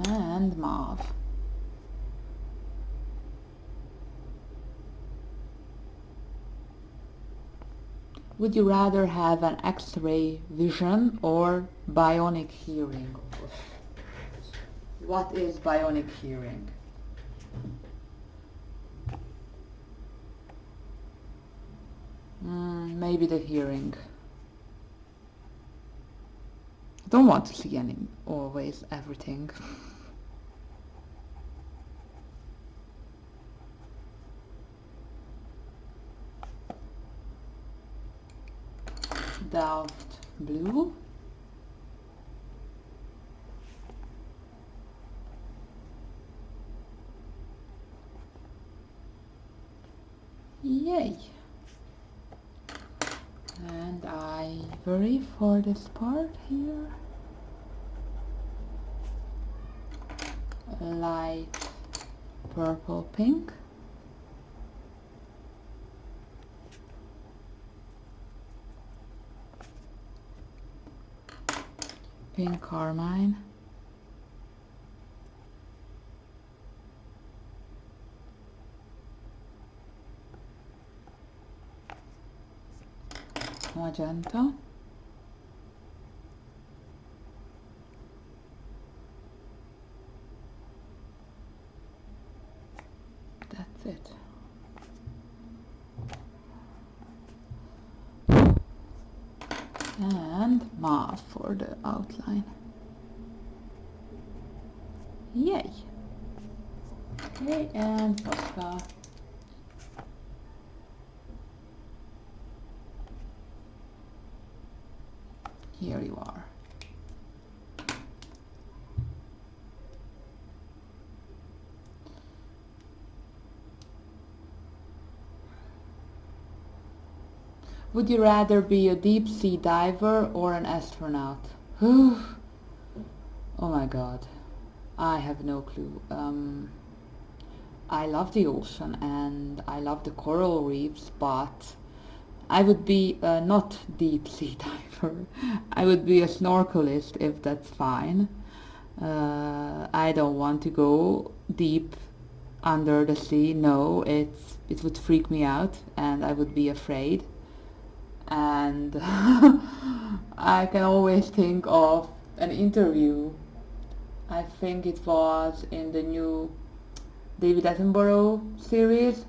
And mauve. Would you rather have an X-ray vision or bionic hearing? What is bionic hearing? Maybe the hearing. I don't want to see always everything. Delft blue. Yay! And ivory for this part here. Light purple pink. Pink carmine. Magenta. That's it. And mauve for the outline. Yay! Okay, and Posca. Here you are. Would you rather be a deep sea diver or an astronaut? Oh my god, I have no clue. I love the ocean and I love the coral reefs, but I would be not deep sea diver. I would be a snorkelist if that's fine. I don't want to go deep under the sea. No, it would freak me out and I would be afraid. And I can always think of an interview. I think it was in the new David Attenborough series,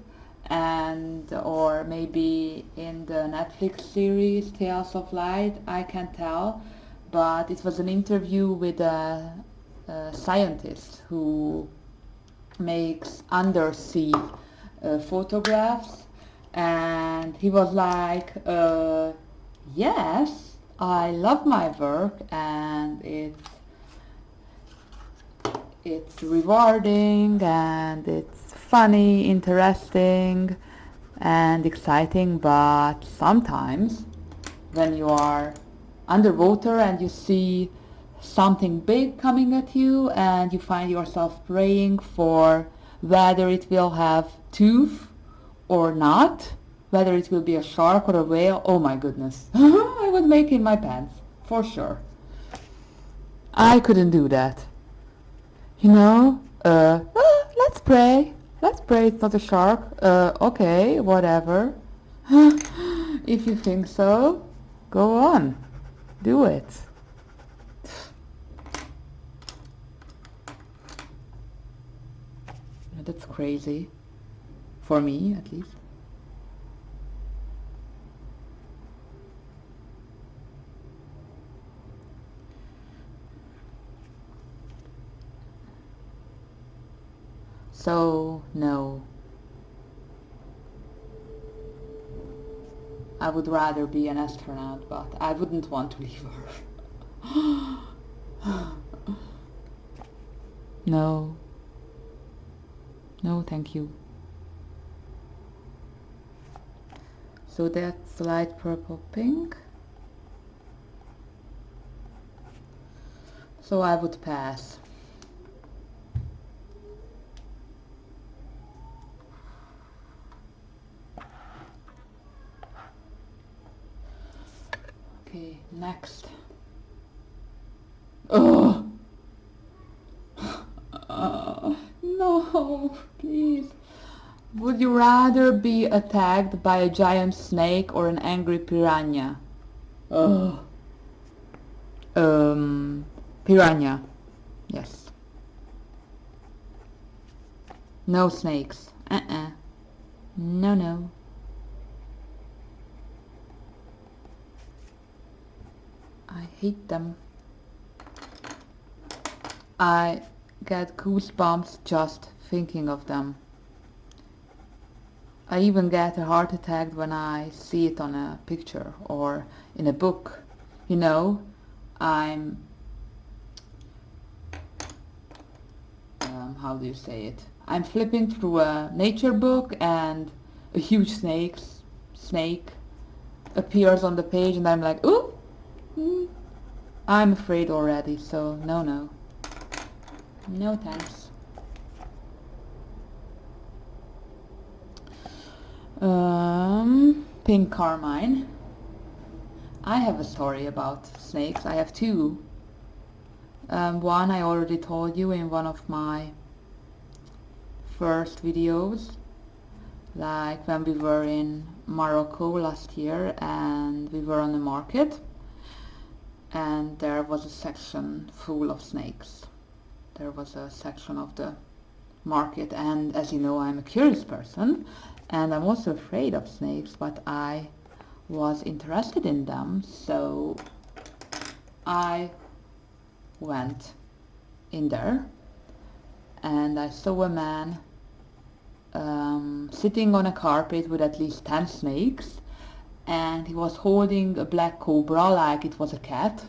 and or maybe in the Netflix series Tales of Light, I can't tell, but it was an interview with a scientist who makes undersea photographs, and he was like, yes, I love my work and it's rewarding and it's funny, interesting and exciting, but sometimes when you are underwater and you see something big coming at you and you find yourself praying for whether it will have tooth or not, whether it will be a shark or a whale, oh my goodness, I would make in my pants, for sure. I couldn't do that. You know, let's pray it's not a shark, okay, whatever. If you think so, go on, do it. That's crazy, for me at least. So, no. I would rather be an astronaut, but I wouldn't want to leave Earth. No. No, thank you. So that's light purple pink. So I would pass. Okay, next. Oh! No, please. Would you rather be attacked by a giant snake or an angry piranha? Oh. Piranha. Yes. No snakes. No, no. I hate them. I get goosebumps just thinking of them. I even get a heart attack when I see it on a picture or in a book. You know, I'm... how do you say it? I'm flipping through a nature book and a huge snake appears on the page and I'm like, ooh! I'm afraid already, so no, no. No thanks. Pink Carmine. I have a story about snakes. I have two. One I already told you in one of my first videos, like when we were in Morocco last year and we were on the market and there was a section full of snakes. There was a section of the market, and as you know, I'm a curious person and I'm also afraid of snakes, but I was interested in them, so I went in there and I saw a man sitting on a carpet with at least 10 snakes, and he was holding a black cobra like it was a cat.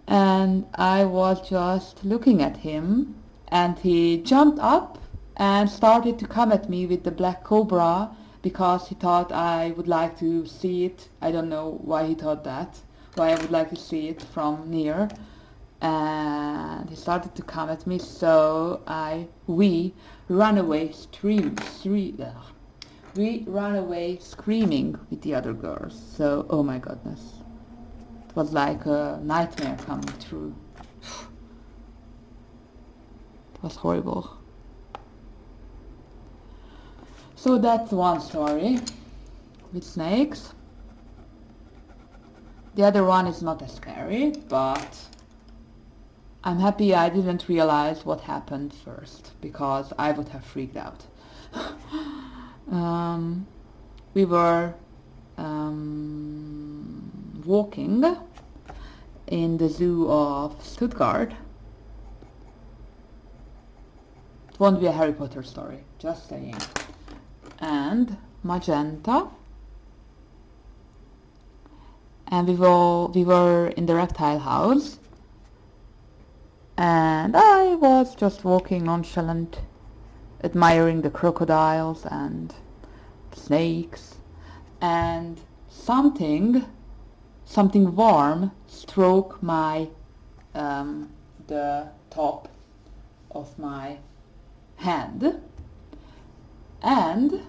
And I was just looking at him and he jumped up and started to come at me with the black cobra because he thought I would like to see it. I don't know why he thought that, why I would like to see it from near. And he started to come at me, so we ran away we ran away screaming with the other girls. So, oh my goodness. It was like a nightmare coming true. It was horrible. So that's one story with snakes. The other one is not as scary, but I'm happy I didn't realize what happened first, because I would have freaked out. We were walking in the zoo of Stuttgart. It won't be a Harry Potter story, just saying. And magenta. And we were in the reptile house. And I was just walking nonchalant, admiring the crocodiles and snakes, and something warm stroked my the top of my hand, and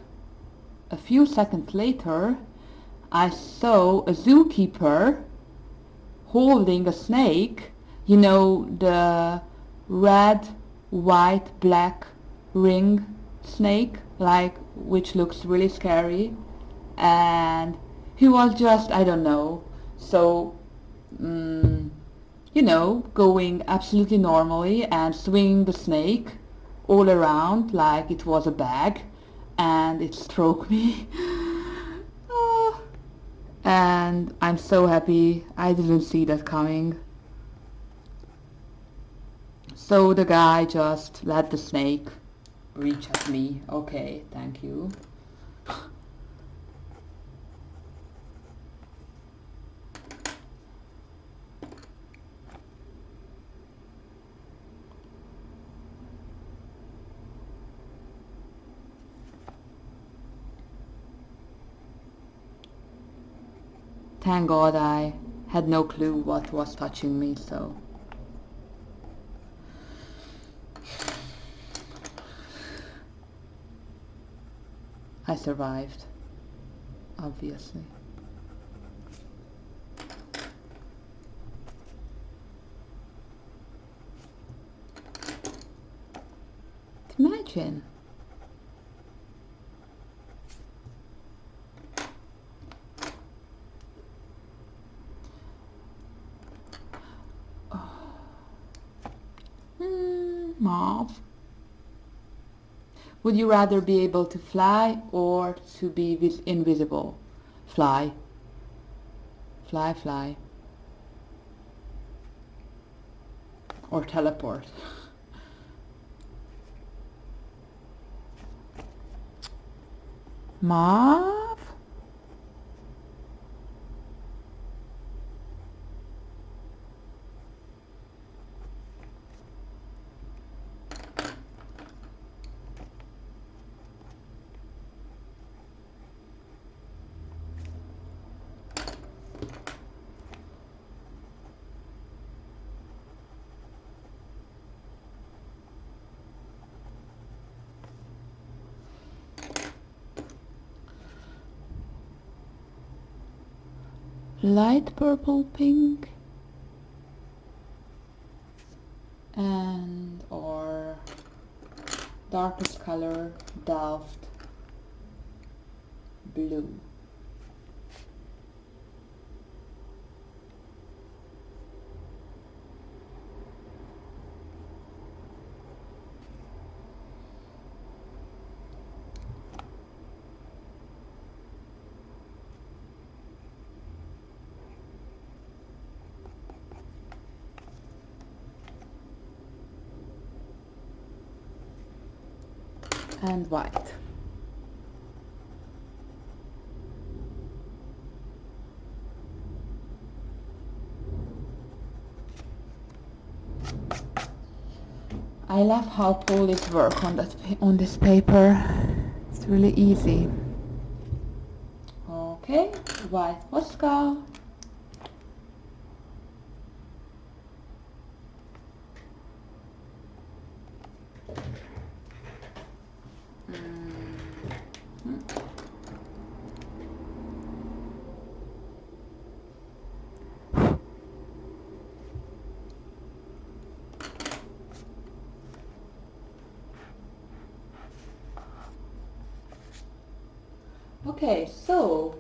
a few seconds later I saw a zookeeper holding a snake, you know, the red, white, black ring snake, like, which looks really scary. And he was just, I don't know, so you know, going absolutely normally and swinging the snake all around like it was a bag, and it stroked me. Oh. And I'm so happy I didn't see that coming. So the guy just let the snake reach at me. Okay, thank you. Thank God I had no clue what was touching me, so... I survived, obviously. Imagine mauve. Would you rather be able to fly or to be invisible? Fly. Fly, fly. Or teleport. Mauve. Light purple pink and or darkest color Delft blue. And white. I love how Polish work on this paper. It's really easy. Okay, white Posca. Okay, so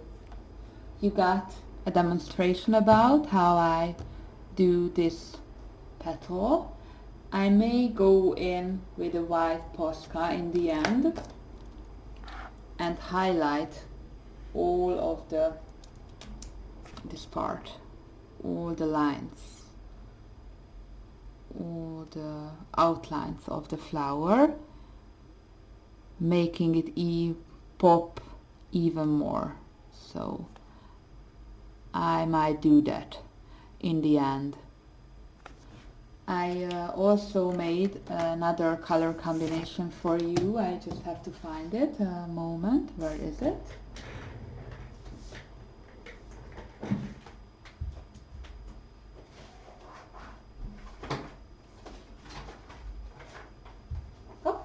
you got a demonstration about how I do this petal. I may go in with a white Posca in the end and highlight all of this part, all the lines, all the outlines of the flower, making it pop even more. So I might do that in the end. I also made another color combination for you. I just have to find it. A moment. Where is it? Oh.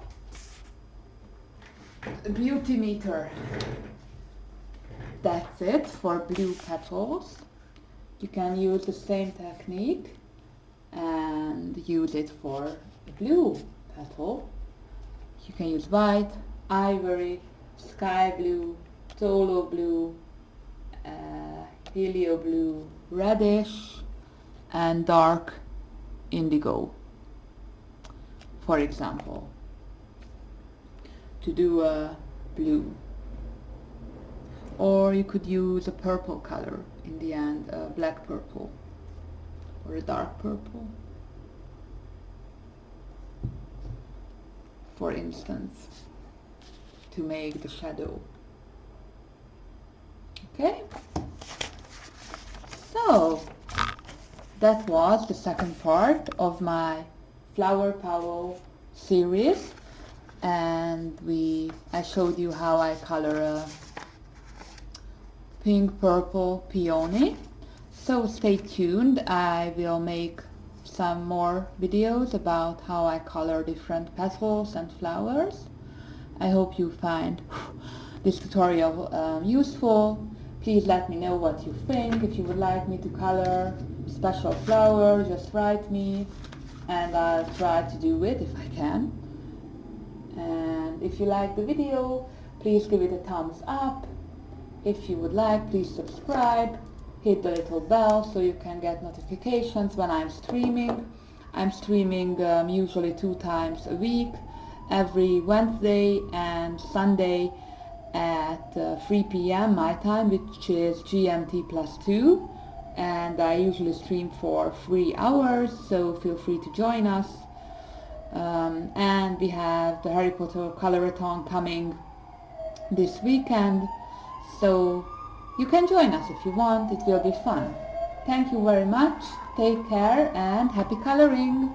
Beauty meter. That's it for blue petals. You can use the same technique and use it for the blue petal. You can use white, ivory, sky blue, phthalo blue, helio blue, reddish and dark indigo, for example, to do a blue. Or you could use a purple color in the end, a black purple or a dark purple, for instance, to make the shadow. Okay, so that was the second part of my FLOWERPOWER series, and I showed you how I color a pink purple peony. So stay tuned. I will make some more videos about how I color different petals and flowers. I hope you find this tutorial useful. Please let me know what you think. If you would like me to color a special flower, just write me and I'll try to do it if I can. And if you like the video, please give it a thumbs up. If you would like, please subscribe, hit the little bell so you can get notifications when I'm streaming. I'm streaming usually 2 times a week, every Wednesday and Sunday at 3 p.m. my time, which is GMT plus 2, and I usually stream for 3 hours, so feel free to join us. And we have the Harry Potter Colorathon coming this weekend, so you can join us if you want. It will be fun. Thank you very much, take care, and happy coloring!